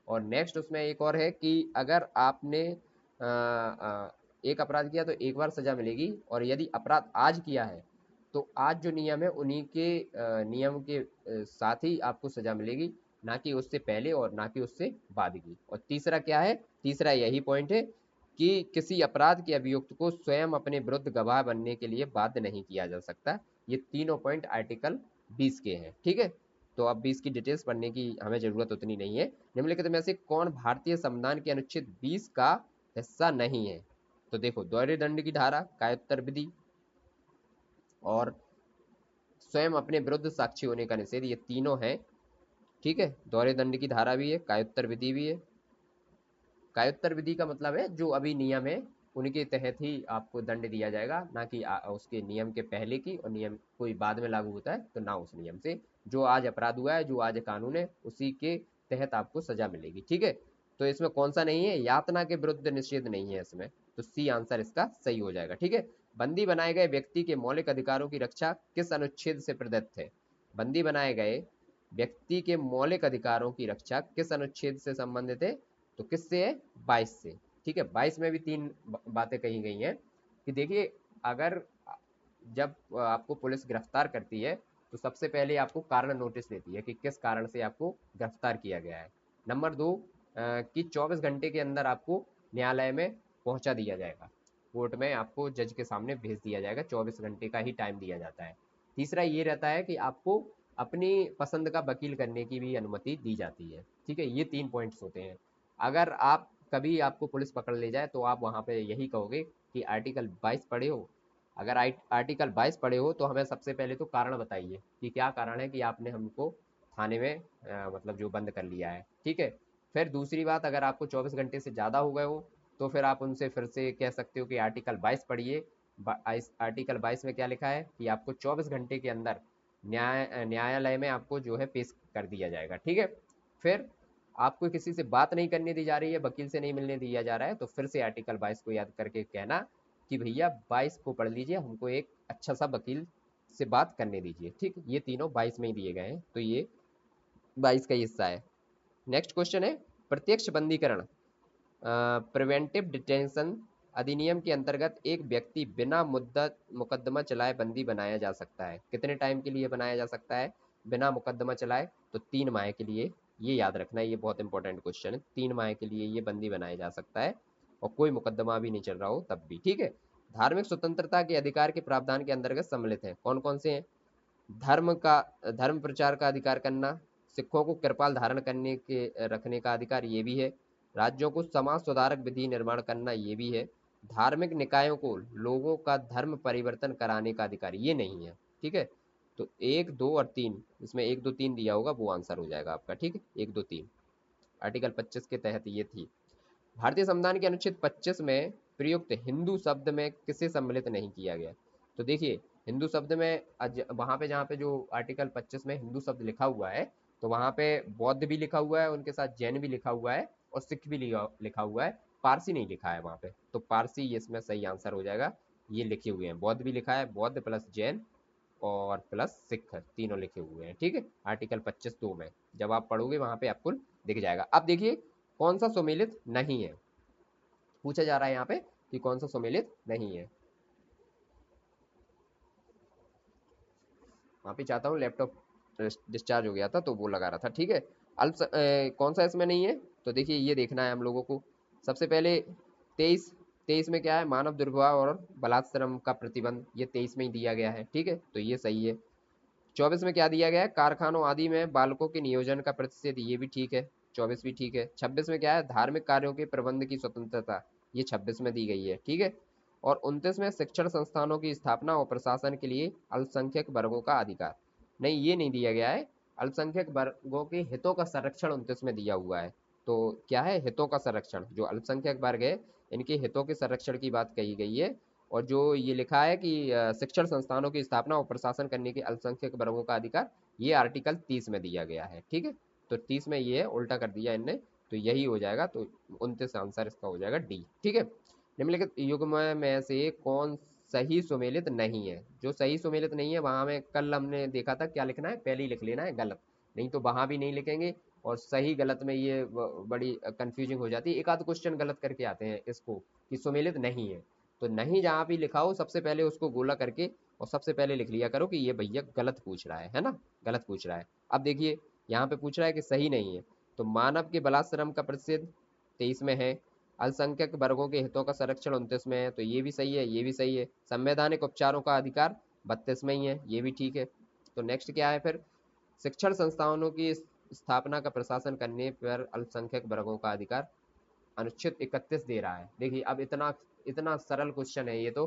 और नेक्स्ट उसमें एक और है कि अगर आपने एक अपराध किया तो एक बार सजा मिलेगी, और यदि अपराध आज किया है तो आज जो नियम है उन्हीं के नियम के साथ ही आपको सजा मिलेगी, ना कि उससे पहले और ना कि उससे बाद की। और तीसरा क्या है, तीसरा यही पॉइंट है कि किसी अपराध के अभियुक्त को स्वयं अपने विरुद्ध गवाह बनने के लिए बाध्य नहीं किया जा सकता। ये तीनों पॉइंट आर्टिकल 20 के हैं। ठीक है, तो अब 20 की डिटेल्स पढ़ने की हमें जरूरत उतनी नहीं है। निम्नलिखित में से कौन भारतीय संविधान के अनुच्छेद 20 का हिस्सा नहीं है? तो देखो, दोहरे दंड की धारा, कायोत्तर विधि और स्वयं अपने विरुद्ध साक्षी होने का निषेध, ये तीनों हैं। ठीक है, दोहरे दंड की धारा भी है, कायोत्तर विधि भी है। कायोत्तर विधि का मतलब है जो अभी नियम है उनके तहत ही आपको दंड दिया जाएगा, ना कि उसके नियम के पहले की, और नियम कोई बाद में लागू होता है तो ना उस नियम से। जो आज अपराध हुआ है, जो आज कानून है, उसी के तहत आपको सजा मिलेगी। ठीक है, तो इसमें कौन सा नहीं है? यातना के विरुद्ध निषेध नहीं है इसमें, तो सी आंसर इसका सही हो जाएगा। ठीक है, बंदी बनाए गए व्यक्ति के मौलिक अधिकारों की रक्षा किस अनुच्छेद से प्रदत्त है? बंदी बनाए गए व्यक्ति के मौलिक अधिकारों की रक्षा किस अनुच्छेद से संबंधित है? तो किससे है? 22 से। ठीक है, 22 में भी तीन बातें कही गई हैं कि देखिए, अगर जब आपको पुलिस गिरफ्तार करती है तो सबसे पहले आपको कारण नोटिस देती है कि किस कारण से आपको गिरफ्तार किया गया है। नंबर 2 कि 24 घंटे के अंदर आपको न्यायालय में पहुंचा दिया जाएगा, कोर्ट में आपको जज के सामने भेज दिया जाएगा, 24 घंटे का ही टाइम दिया जाता है। तीसरा ये रहता है कि आपको अपनी पसंद का वकील करने की भी अनुमति दी जाती है। ठीक है, ये तीन पॉइंट्स होते हैं। अगर आप कभी आपको पुलिस पकड़ ले जाए तो आप वहाँ पे यही कहोगे कि आर्टिकल 22 पढ़े हो? अगर आर्टिकल 22 पढ़े हो तो हमें सबसे पहले तो कारण बताइए कि क्या कारण है कि आपने हमको थाने में मतलब जो बंद कर लिया है। ठीक है, फिर दूसरी बात, अगर आपको 24 घंटे से ज़्यादा हो गए हो तो फिर आप उनसे फिर से कह सकते हो कि आर्टिकल 22 पढ़िए। आर्टिकल 22 में क्या लिखा है कि आपको 24 घंटे के अंदर न्यायालय में आपको जो है पेश कर दिया जाएगा। ठीक है, फिर आपको किसी से बात नहीं करने दी जा रही है, वकील से नहीं मिलने दिया जा रहा है, तो फिर से आर्टिकल 22 को याद करके कहना कि भैया 22 को पढ़ लीजिए, हमको एक अच्छा सा वकील से बात करने दीजिए। ठीक, ये तीनों 22 में ही दिए गए हैं, तो ये 22 का हिस्सा है। नेक्स्ट क्वेश्चन है, प्रत्यक्ष बंदीकरण प्रिवेंटिव डिटेंशन अधिनियम के अंतर्गत एक व्यक्ति बिना मुद्दत मुकदमा चलाए बंदी बनाया जा सकता है। कितने टाइम के लिए बनाया जा सकता है बिना मुकदमा चलाए? तो 3 माह के लिए। ये याद रखना है, ये बहुत इंपॉर्टेंट क्वेश्चन है। 3 माह के लिए ये बंदी बनाया जा सकता है, और कोई मुकदमा भी नहीं चल रहा हो तब भी। ठीक है, धार्मिक स्वतंत्रता के अधिकार के प्रावधान के अंतर्गत सम्मिलित है, कौन कौन से हैं? धर्म प्रचार का अधिकार करना, सिखों को कृपाल धारण करने के रखने का अधिकार, ये भी है। राज्यों को समाज सुधारक विधि निर्माण करना, ये भी है। धार्मिक निकायों को लोगों का धर्म परिवर्तन कराने का अधिकार, ये नहीं है। ठीक है, तो एक, दो और तीन, इसमें एक, दो, तीन दिया होगा, वो आंसर हो जाएगा आपका। ठीक है, एक, दो, तीन आर्टिकल 25 के तहत ये थी। भारतीय संविधान के अनुच्छेद 25 में प्रयुक्त हिंदू शब्द में किसे सम्मिलित नहीं किया गया? तो देखिए, हिंदू शब्द में वहां पे जहाँ पे जो आर्टिकल 25 में हिंदू शब्द लिखा हुआ है, तो वहां पे बौद्ध भी लिखा हुआ है, उनके साथ जैन भी लिखा हुआ है और सिख भी लिखा हुआ है, पारसी नहीं लिखा है वहां पे। तो पारसी ये इसमें सही आंसर हो जाएगा। ये लिखे हुए हैं, बौद्ध भी लिखा है, बौद्ध प्लस जैन और प्लस सिख, तीनों लिखे हुए हैं। ठीक है, आर्टिकल 25(2) में जब आप पढ़ोगे वहां पे आपको दिख जाएगा। अब देखिए कौन सा सुमेलित नहीं है, पूछा जा रहा है यहाँ पे कि कौन सा सुमेलित नहीं है। वहां पे चाहता हूँ, लैपटॉप डिस्चार्ज हो गया था तो वो लगा रहा था। ठीक है, कौन सा इसमें नहीं है, तो देखिए ये देखना है हम लोगों को। सबसे पहले 23, 23 में क्या है, मानव दुर्व्यवहार और बलात्श्रम का प्रतिबंध, ये 23 में ही दिया गया है। ठीक है, तो ये सही है। 24 में क्या दिया गया है, कारखानों आदि में बालकों के नियोजन का प्रतिषेध, ये भी ठीक है, 24 भी ठीक है। 26 में क्या है, धार्मिक कार्यों के प्रबंध की स्वतंत्रता, ये 26 में दी गई है। ठीक है, और 29 में शिक्षण संस्थानों की स्थापना और प्रशासन के लिए अल्पसंख्यक वर्गों का अधिकार, नहीं ये नहीं दिया गया है। अल्पसंख्यक वर्गों के हितों का संरक्षण 29 में दिया हुआ है। तो क्या है, हितों का संरक्षण, जो अल्पसंख्यक वर्ग है इनके हितों के संरक्षण की बात कही गई है। और जो ये लिखा है कि शिक्षण संस्थानों की स्थापना और प्रशासन करने के अल्पसंख्यक वर्गों का अधिकार, ये आर्टिकल 30 में दिया गया है। ठीक है, तो 30 में ये है, उल्टा कर दिया इनने, तो यही हो जाएगा। तो 29 आंसर इसका हो जाएगा डी। ठीक है, निम्नलिखित युग्म में से कौन सही सुमेलित नहीं है? जो सही सुमेलित नहीं है वहां में कल हमने देखा था क्या लिखना है, पहले ही लिख लेना है गलत, नहीं तो वहां भी नहीं लिखेंगे और सही गलत में ये बड़ी कंफ्यूजिंग हो जाती है। एक आध क्वेश्चन गलत करके आते हैं इसको कि सुमेलित नहीं है, तो नहीं जहाँ भी लिखा हो सबसे पहले उसको गोला करके और सबसे पहले लिख लिया करो कि ये भैया गलत पूछ रहा है ना, गलत पूछ रहा है। अब देखिए यहाँ पे पूछ रहा है कि सही नहीं है, तो मानव के बलात्श्रम का प्रतिषेध 23 में है, अल्पसंख्यक वर्गों के हितों का संरक्षण 29 में है, तो ये भी सही है, ये भी सही है। संवैधानिक उपचारों का अधिकार 32 में ही है, ये भी ठीक है। तो नेक्स्ट क्या है फिर, शिक्षण संस्थानों की स्थापना का प्रशासन करने पर अल्पसंख्यक वर्गों का अधिकार अनुच्छेद 31 दे रहा है। देखिए अब इतना इतना सरल क्वेश्चन है ये तो।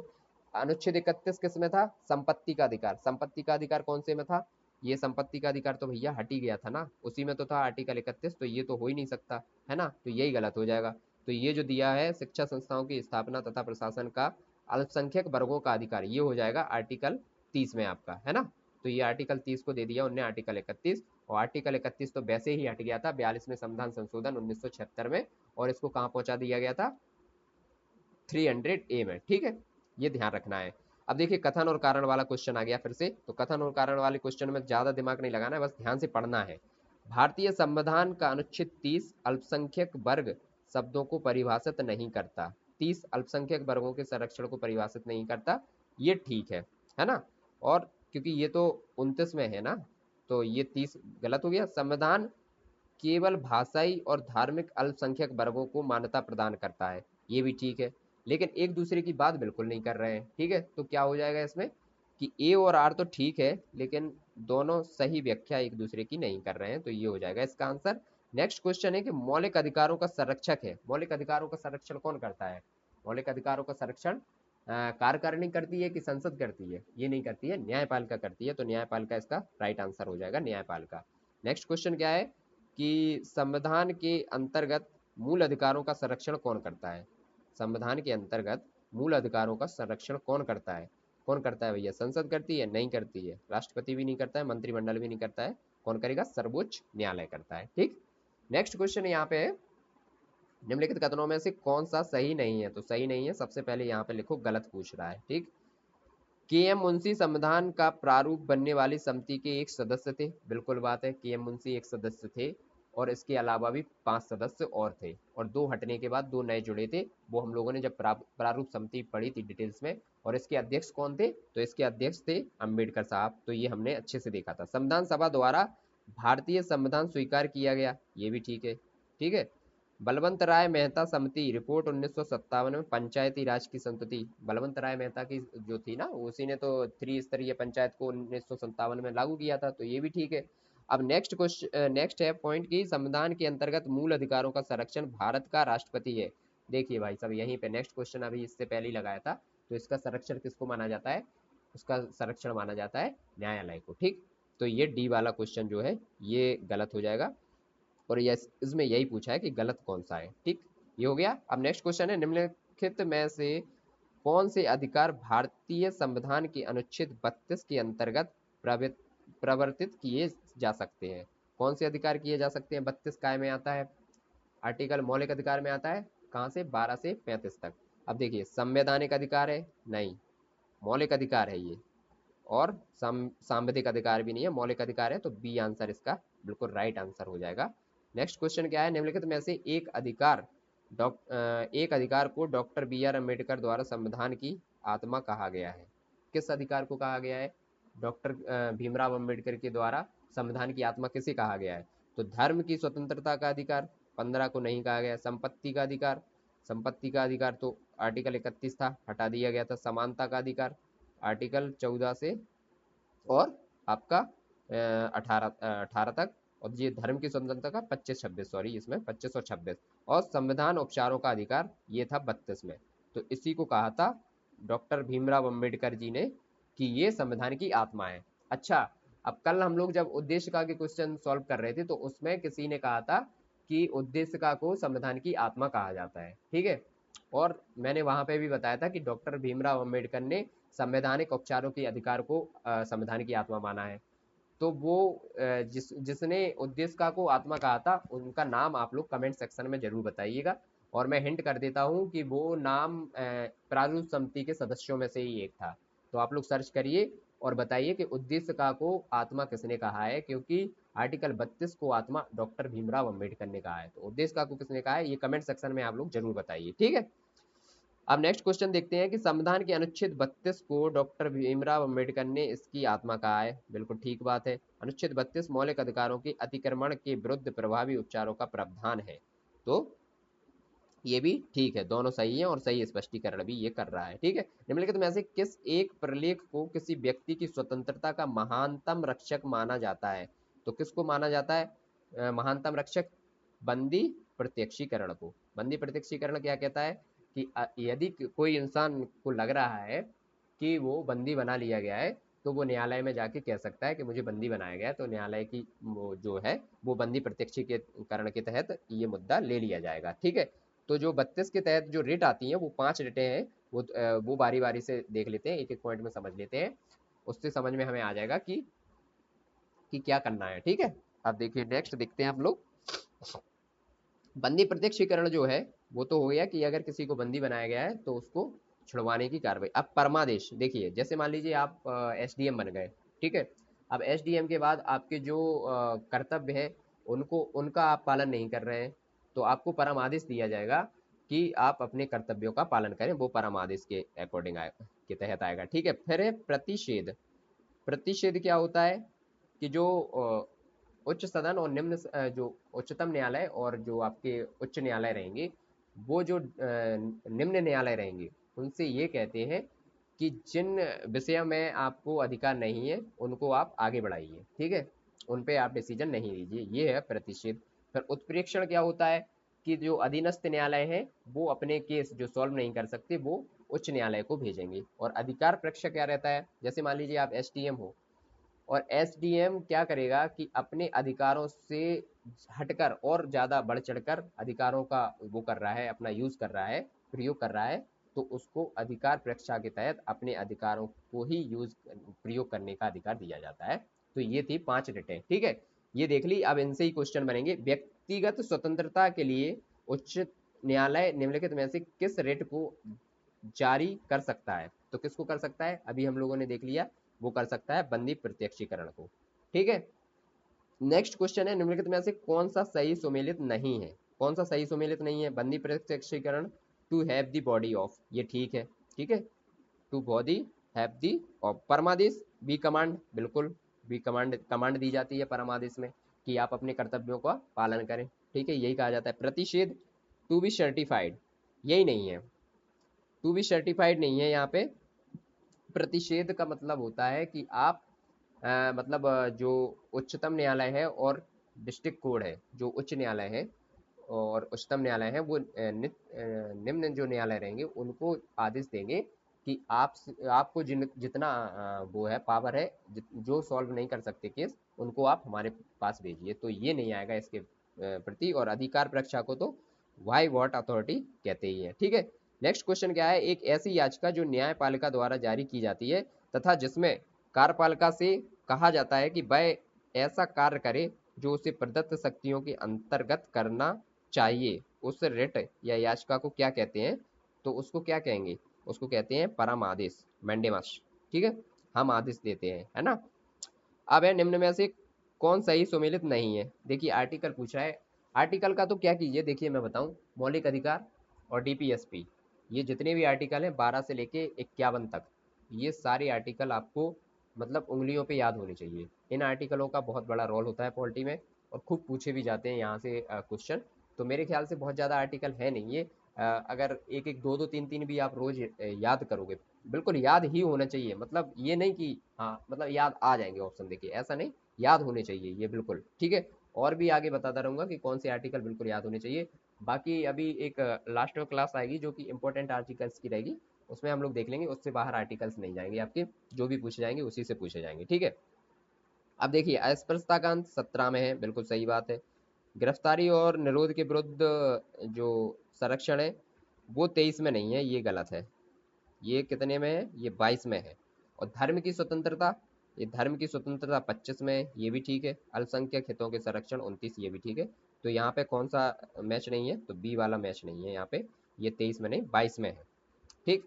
अनुच्छेद 31 किस में था, संपत्ति का अधिकार, संपत्ति का अधिकार कौन से में था, ये संपत्ति का अधिकार तो भैया हट ही गया था ना, उसी में तो था आर्टिकल 31, तो ये तो हो ही नहीं सकता है ना, तो यही गलत हो जाएगा। तो ये जो दिया है शिक्षा संस्थाओं की स्थापना तथा प्रशासन का अल्पसंख्यक वर्गों का अधिकार, ये हो जाएगा आर्टिकल 30 में आपका, है ना। तो ये आर्टिकल 30 को दे दिया उनने आर्टिकल 31, और आर्टिकल 31 तो वैसे ही हट गया था 42वें संविधान संशोधन 1976 में, और इसको कहाँ पहुंचा दिया गया था, 300A में। ठीक है, ये ध्यान रखना है। अब देखिए कथन और कारण वाला क्वेश्चन आ गया फिर से, तो कथन और कारण वाले क्वेश्चन में ज्यादा दिमाग नहीं लगाना है, बस ध्यान से पढ़ना है। भारतीय संविधान का अनुच्छेद 30 अल्पसंख्यक वर्ग शब्दों को परिभाषित नहीं करता, 30 अल्पसंख्यक वर्गों के संरक्षण को परिभाषित नहीं करता, ये ठीक है ना। और क्योंकि ये तो 29 में है ना, तो ये 30 गलत हो गया। संविधान केवल भाषाई और धार्मिक अल्पसंख्यक वर्गों को मान्यता प्रदान करता है, ये भी ठीक है। लेकिन एक दूसरे की बात बिल्कुल नहीं कर रहे हैं। ठीक है, तो क्या हो जाएगा इसमें कि ए और आर तो ठीक है, लेकिन दोनों सही व्याख्या एक दूसरे की नहीं कर रहे हैं, तो ये हो जाएगा इसका आंसर। नेक्स्ट क्वेश्चन है कि मौलिक अधिकारों का संरक्षक है, मौलिक अधिकारों का संरक्षण कौन करता है? मौलिक अधिकारों का संरक्षण कार्यकारिणी करती है कि संसद करती है? ये नहीं करती है, न्यायपालिका करती है, तो न्यायपालिका इसका राइट आंसर हो जाएगा, न्यायपालिका। नेक्स्ट क्वेश्चन क्या है कि संविधान के अंतर्गत मूल अधिकारों का संरक्षण कौन करता है? संविधान के अंतर्गत मूल अधिकारों का संरक्षण कौन करता है? कौन करता है भैया, संसद करती है? नहीं करती है, राष्ट्रपति भी नहीं करता है, मंत्रिमंडल भी नहीं करता है, कौन करेगा, सर्वोच्च न्यायालय करता है। ठीक, नेक्स्ट क्वेश्चन यहाँ पे है, निम्नलिखित कथनों में से कौन सा सही नहीं है? तो सही नहीं है सबसे पहले यहाँ पे लिखो, गलत पूछ रहा है। ठीक, के एम मुंशी संविधान का प्रारूप बनने वाली समिति के एक सदस्य थे, बिल्कुल बात है, के एम मुंशी एक सदस्य थे, और इसके अलावा भी 5 सदस्य और थे, और 2 हटने के बाद 2 नए जुड़े थे, वो हम लोगों ने जब प्रारूप समिति पढ़ी थी डिटेल्स में। और इसके अध्यक्ष कौन थे? तो इसके अध्यक्ष थे अम्बेडकर साहब, तो ये हमने अच्छे से देखा था। संविधान सभा द्वारा भारतीय संविधान स्वीकार किया गया, ये भी ठीक है। ठीक है, बलवंत राय मेहता समिति रिपोर्ट 1957 में पंचायती राज की संस्तुति, बलवंत राय मेहता की जो थी ना, उसी ने तो त्रिस्तरीय पंचायत को 1957 में लागू किया था, तो ये भी ठीक है। अब नेक्स्ट क्वेश्चन, नेक्स्ट है पॉइंट की संविधान के अंतर्गत मूल अधिकारों का संरक्षण भारत का राष्ट्रपति है, देखिए भाई साहब यहीं पे नेक्स्ट क्वेश्चन अभी इससे पहले ही लगाया था, तो इसका संरक्षण किसको माना जाता है? उसका संरक्षण माना जाता है न्यायालय को, ठीक। तो ये डी वाला क्वेश्चन जो है ये गलत हो जाएगा, और ये इसमें यही पूछा है कि गलत कौन सा है, ठीक। ये हो गया। अब नेक्स्ट क्वेश्चन है, निम्नलिखित में से कौन से अधिकार भारतीय संविधान के अनुच्छेद 32 के अंतर्गत प्रवर्तित किए जा सकते हैं? कौन से अधिकार किए जा सकते हैं? 32 काय में आता है? आर्टिकल मौलिक अधिकार में आता है। कहाँ से? 12 से 35 तक। अब देखिए, संवैधानिक अधिकार है? नहीं, मौलिक अधिकार है ये। और सांविधिक अधिकार भी नहीं है, मौलिक अधिकार है। तो बी आंसर इसका बिल्कुल राइट आंसर हो जाएगा। नेक्स्ट क्वेश्चन क्या है? निम्नलिखित में से एक अधिकार को डॉक्टर बी आर अम्बेडकर द्वारा संविधान की आत्मा कहा गया है। किस अधिकार को कहा गया है? डॉक्टर भीमराव अम्बेडकर के द्वारा संविधान की आत्मा किसे कहा गया है? तो धर्म की स्वतंत्रता का अधिकार 15 को नहीं कहा गया। संपत्ति का अधिकार तो आर्टिकल 31 था, हटा दिया गया था। समानता का अधिकार आर्टिकल 14 से और आपका 18 तक। और ये धर्म की स्वतंत्रता का 25-26, सॉरी इसमें 25 और 26। और संविधान उपचारों का अधिकार ये था 32 में। तो इसी को कहा था डॉक्टर भीमराव अंबेडकर जी ने कि ये संविधान की आत्मा है। अच्छा, अब कल हम लोग जब उद्देशिका के क्वेश्चन सॉल्व कर रहे थे तो उसमें किसी ने कहा था कि उद्देशिका को संविधान की आत्मा कहा जाता है, ठीक है। और मैंने वहां पे भी बताया था कि डॉक्टर भीमराव अंबेडकर ने संवैधानिक उपचारों के अधिकार को संविधान की आत्मा माना है। तो वो जिसने उद्देशिका को आत्मा कहा था उनका नाम आप लोग कमेंट सेक्शन में जरूर बताइएगा। और मैं हिंट कर देता हूँ कि वो नाम प्रारूप समिति के सदस्यों में से ही एक था। तो आप लोग सर्च करिए और बताइए कि उद्देशिका को आत्मा किसने कहा है, क्योंकि आर्टिकल 32 को आत्मा डॉक्टर भीमराव अंबेडकर ने कहा है। तो उद्देशिका को किसने कहा है ये कमेंट सेक्शन में आप लोग जरूर बताइए, ठीक है। अब नेक्स्ट क्वेश्चन देखते हैं कि संविधान के अनुच्छेद 32 को डॉक्टर भीमराव अंबेडकर ने इसकी आत्मा कहा है। बिल्कुल ठीक बात है। अनुच्छेद 32 मौलिक अधिकारों के अतिक्रमण के विरुद्ध प्रभावी उपचारों का प्रावधान है। तो ये भी ठीक है, दोनों सही है और सही स्पष्टीकरण भी ये कर रहा है, ठीक है। निम्नलिखित में से किस एक प्रलेख को किसी व्यक्ति की स्वतंत्रता का महानतम रक्षक माना जाता है? तो किसको माना जाता है महानतम रक्षक? बंदी प्रत्यक्षीकरण को। बंदी प्रत्यक्षीकरण क्या कहता है कि यदि कोई इंसान को लग रहा है कि वो बंदी बना लिया गया है, तो वो न्यायालय में जाके कह सकता है कि मुझे बंदी बनाया गया है। तो न्यायालय की वो जो है वो बंदी प्रत्यक्षीकरण के तहत ये मुद्दा ले लिया जाएगा, ठीक है। तो जो 32 के तहत जो रिट आती हैं वो 5 रिटें हैं। वो बारी बारी से देख लेते हैं, एक एक पॉइंट में समझ लेते हैं। उससे समझ में हमें आ जाएगा कि क्या करना है, ठीक है। अब देखिए नेक्स्ट देखते हैं हम लोग। बंदी प्रत्यक्षीकरण जो है वो तो हो गया कि अगर किसी को बंदी बनाया गया है तो उसको छुड़वाने की कार्रवाई। अब परमादेश देखिए, जैसे मान लीजिए आप एसडीएम बन गए, ठीक है। अब एसडीएम के बाद आपके जो कर्तव्य है उनका आप पालन नहीं कर रहे हैं, तो आपको परम आदेश दिया जाएगा कि आप अपने कर्तव्यों का पालन करें। वो परम आदेश के अकॉर्डिंग के तहत आएगा, ठीक है। फिर है प्रतिषेध। प्रतिषेध क्या होता है कि जो उच्च सदन और जो उच्चतम न्यायालय और जो आपके उच्च न्यायालय रहेंगे, वो जो निम्न न्यायालय रहेंगे उनसे ये कहते हैं कि जिन विषयों में आपको अधिकार नहीं है उनको आप आगे बढ़ाइए, ठीक है। उन पे आप डिसीजन नहीं लीजिए, ये है प्रतिषेध। फिर उत्प्रेक्षण क्या होता है कि जो अधीनस्थ न्यायालय है वो अपने केस जो सॉल्व नहीं कर सकते वो उच्च न्यायालय को भेजेंगे। और अधिकार परीक्षा क्या रहता है? जैसे मान लीजिए आप एसडीएम हो, और एसडीएम क्या करेगा कि अपने अधिकारों से हटकर और ज्यादा बढ़ चढ़कर अधिकारों का वो कर रहा है, अपना यूज कर रहा है, प्रयोग कर रहा है। तो उसको अधिकार परीक्षा के तहत अपने अधिकारों को ही प्रयोग करने का अधिकार दिया जाता है। तो ये थी 5 रिटें, ठीक है। ये देख ली। अब इनसे ही क्वेश्चन बनेंगे। व्यक्तिगत स्वतंत्रता के लिए उच्च न्यायालय निम्नलिखित में से किस रिट को जारी कर सकता है? तो किसको कर सकता है? अभी हम लोगों ने देख लिया, वो कर सकता है बंदी प्रत्यक्षीकरण को, ठीक है। नेक्स्ट क्वेश्चन है, निम्नलिखित में से कौन सा सही सुमेलित नहीं है? कौन सा सही सुमेलित नहीं है? बंदी प्रत्यक्षीकरण to have the body of, ये ठीक है, ठीक है। To body have the of. परमादेश बी कमांड, बिल्कुल बी कमांड दी जाती है परमादेश में कि आप अपने कर्तव्यों का पालन करें, ठीक है, यही कहा जाता है। प्रतिषेध टू बी सर्टिफाइड, यही नहीं है, टू बी सर्टिफाइड नहीं है यहाँ पे। प्रतिषेध का मतलब होता है कि आप मतलब जो उच्चतम न्यायालय है और डिस्ट्रिक्ट कोर्ट है, जो उच्च न्यायालय है और उच्चतम न्यायालय है वो निम्न जो न्यायालय रहेंगे उनको आदेश देंगे कि आपको जितना वो है पावर है, जो सॉल्व नहीं कर सकते केस उनको आप हमारे पास भेजिए। तो ये नहीं आएगा इसके प्रति। और अधिकार परीक्षा को तो वाई वॉट अथॉरिटी कहते ही है। ठीक है, नेक्स्ट क्वेश्चन क्या है, एक ऐसी याचिका जो न्यायपालिका द्वारा जारी की जाती है तथा जिसमें कार्यपालिका से कहा जाता है कि वह ऐसा कार्य करे जो उसे प्रदत्त शक्तियों के अंतर्गत करना चाहिए, उस रिट या याचिका को क्या कहते हैं? तो उसको क्या कहेंगे? उसको कहते हैं परम आदेश, मैंडेमस। ठीक है, हम आदेश देते हैं, है ना। अब है निम्न में से कौन सही सुमेलित नहीं है। देखिए आर्टिकल पूछा है, आर्टिकल का तो क्या कीजिए, देखिए मैं बताऊं, मौलिक अधिकार और डीपीएसपी, ये जितने भी आर्टिकल हैं 12 से लेके 51 तक, ये सारे आर्टिकल आपको मतलब उंगलियों पे याद होने चाहिए। इन आर्टिकलों का बहुत बड़ा रोल होता है पॉलिटी में और खूब पूछे भी जाते हैं यहाँ से क्वेश्चन। तो मेरे ख्याल से बहुत ज़्यादा आर्टिकल है नहीं ये। अगर एक एक दो दो तीन तीन भी आप रोज याद करोगे, बिल्कुल याद ही होना चाहिए, मतलब ये नहीं कि हाँ मतलब याद आ जाएंगे ऑप्शन, देखिए ऐसा नहीं, याद होने चाहिए ये बिल्कुल। ठीक है, और भी आगे बताता रहूंगा कि कौन से आर्टिकल बिल्कुल याद होने चाहिए। बाकी अभी एक लास्ट में क्लास आएगी जो कि इंपॉर्टेंट आर्टिकल्स की रहेगी, उसमें हम लोग देख लेंगे, उससे बाहर आर्टिकल्स नहीं जाएंगे आपके, जो भी पूछे जाएंगे उसी से पूछे जाएंगे। ठीक है, अब देखिए अस्पृश्यता का अंत 17 में है, बिल्कुल सही बात है। गिरफ्तारी और निरोध के विरुद्ध जो संरक्षण है वो 23 में नहीं है, ये गलत है। ये कितने में है? ये 22 में है। और धर्म की स्वतंत्रता, ये धर्म की स्वतंत्रता 25 में है, ये भी ठीक है। अल्पसंख्यक हितों के संरक्षण 29, ये भी ठीक है। तो यहाँ पे कौन सा मैच नहीं है? तो बी वाला मैच नहीं है यहाँ पे, ये 23 में नहीं 22 में है। ठीक,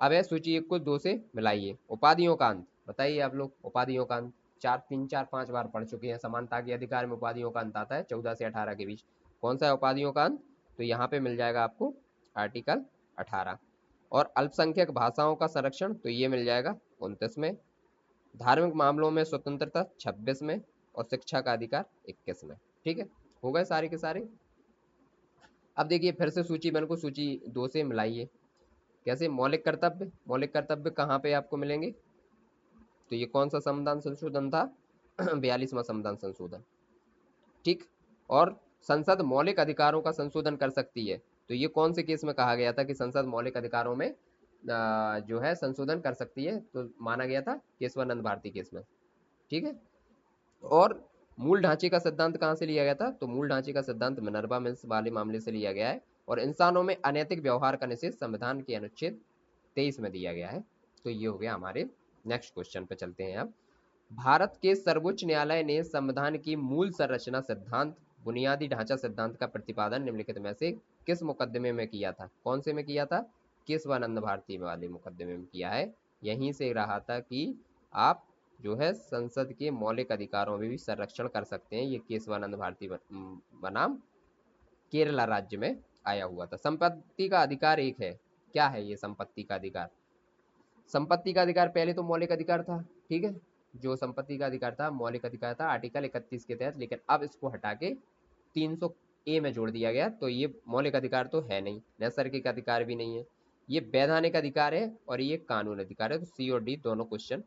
अब है सूची एक को दो से मिलाइए। उपाधियों का अंत बताइए आप लोग, उपाधियों का अंत चार तीन चार पांच बार पढ़ चुके हैं। समानता के अधिकार में उपाधियों का अंत आता है 14 से 18 के बीच। कौन सा है उपाधियों का अंत? तो यहाँ पे मिल जाएगा आपको आर्टिकल 18। और अल्पसंख्यक भाषाओं का संरक्षण तो ये मिल जाएगा 29 में। धार्मिक मामलों में स्वतंत्रता 26 में। और शिक्षा का अधिकार 21 में। ठीक है, हो गए सारे के सारे। अब देखिए फिर से सूची वन को सूची दो से मिलाइए। कैसे? मौलिक कर्तव्य, मौलिक कर्तव्य कहाँ पे आपको मिलेंगे? तो ये कौन सा संविधान संशोधन था? 42वां संविधान संशोधन। ठीक, और संसद मौलिक अधिकारों का संशोधन कर सकती है, तो ये कौन से केस में कहा गया था कि संसद मौलिक अधिकारों में जो है संशोधन कर सकती है? तो माना गया था केशवानंद भारती केस में। ठीक है, और मूल ढांचे का सिद्धांत कहाँ से लिया गया था? तो मूल ढांचे का सिद्धांत मिनर्वा मिल्स वाले मामले से लिया गया है। और इंसानों में अनैतिक व्यवहार का निषेध संविधान के अनुच्छेद 23 में दिया गया है। तो ये हो गया हमारे। नेक्स्ट क्वेश्चन पे चलते हैं अब। भारत के सर्वोच्च न्यायालय ने संविधान की मूल संरचना सिद्धांत बुनियादी ढांचा सिद्धांत का प्रतिपादन निम्नलिखित में से किस मुकदमे में किया था? कौन से में किया था? केशवानंद भारती वाले मुकदमे में किया है। यहीं से रहा था कि आप जो है संसद के मौलिक अधिकारों में भी संरक्षण कर सकते हैं। ये केशवानंद भारती बनाम केरला राज्य में आया हुआ था। संपत्ति का अधिकार एक है। क्या है ये संपत्ति का अधिकार? संपत्ति का अधिकार पहले तो मौलिक अधिकार था। ठीक है, जो संपत्ति का अधिकार था मौलिक अधिकार था आर्टिकल 31 के तहत, लेकिन अब इसको हटा के 300A में जोड़ दिया गया। तो ये मौलिक अधिकार तो है नहीं, नैसर्गिक अधिकार भी नहीं है, ये वैधानिक अधिकार है और ये कानून अधिकार है। तो सी और डी दोनों क्वेश्चन,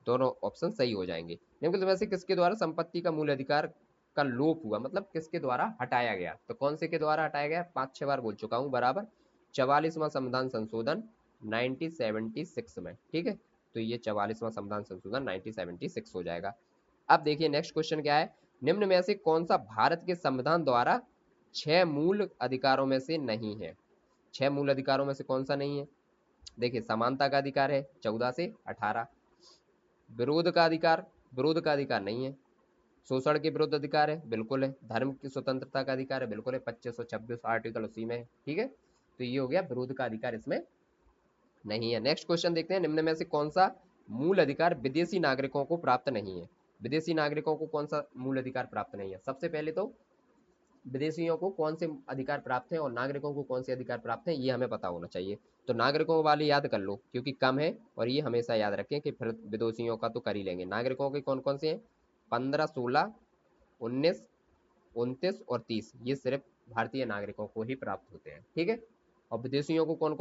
दोनों ऑप्शन सही हो जाएंगे। निम्नलिखित में से किसके द्वारा संपत्ति का मूल अधिकार का लोप हुआ, मतलब किसके द्वारा हटाया गया? तो कौन से के द्वारा हटाया गया? 5-6 बार बोल चुका हूं बराबर। 44वां संविधान संशोधन 1976 में। ठीक है, तो ये 44वां संविधान संशोधन 1976 हो जाएगा। अब देखिए नेक्स्ट क्वेश्चन क्या है, निम्न में से कौन सा भारत के संविधान द्वारा 6 मूल अधिकारों में से नहीं है? 6 मूल अधिकारों में से कौन सा नहीं है? देखिए समानता का अधिकार है 14 से 18। विरोध का अधिकार, विरोध का अधिकार नहीं है। शोषण के विरुद्ध अधिकार है, बिल्कुल है। धर्म की स्वतंत्रता का अधिकार है, बिल्कुल है। 25 और 26 आर्टिकल उसी में है। ठीक है, तो ये हो गया विरोध का अधिकार इसमें नहीं है। नेक्स्ट क्वेश्चन देखते हैं, निम्न में से कौन सा मूल अधिकार विदेशी नागरिकों को प्राप्त नहीं है? विदेशी नागरिकों को कौन सा मूल अधिकार प्राप्त नहीं है? सबसे पहले तो विदेशियों को कौन से अधिकार प्राप्त हैं और नागरिकों को कौन से अधिकार प्राप्त हैं, ये हमें पता होना चाहिए। तो नागरिकों वाले याद कर लो क्योंकि कम है, और ये हमेशा याद रखें कि फिर विदेशियों का तो कर ही लेंगे। नागरिकों के कौन कौन से हैं? 15, 16, 19, 29 और 30, ये सिर्फ भारतीय नागरिकों को ही प्राप्त होते हैं। ठीक है, और विदेशियों को कौन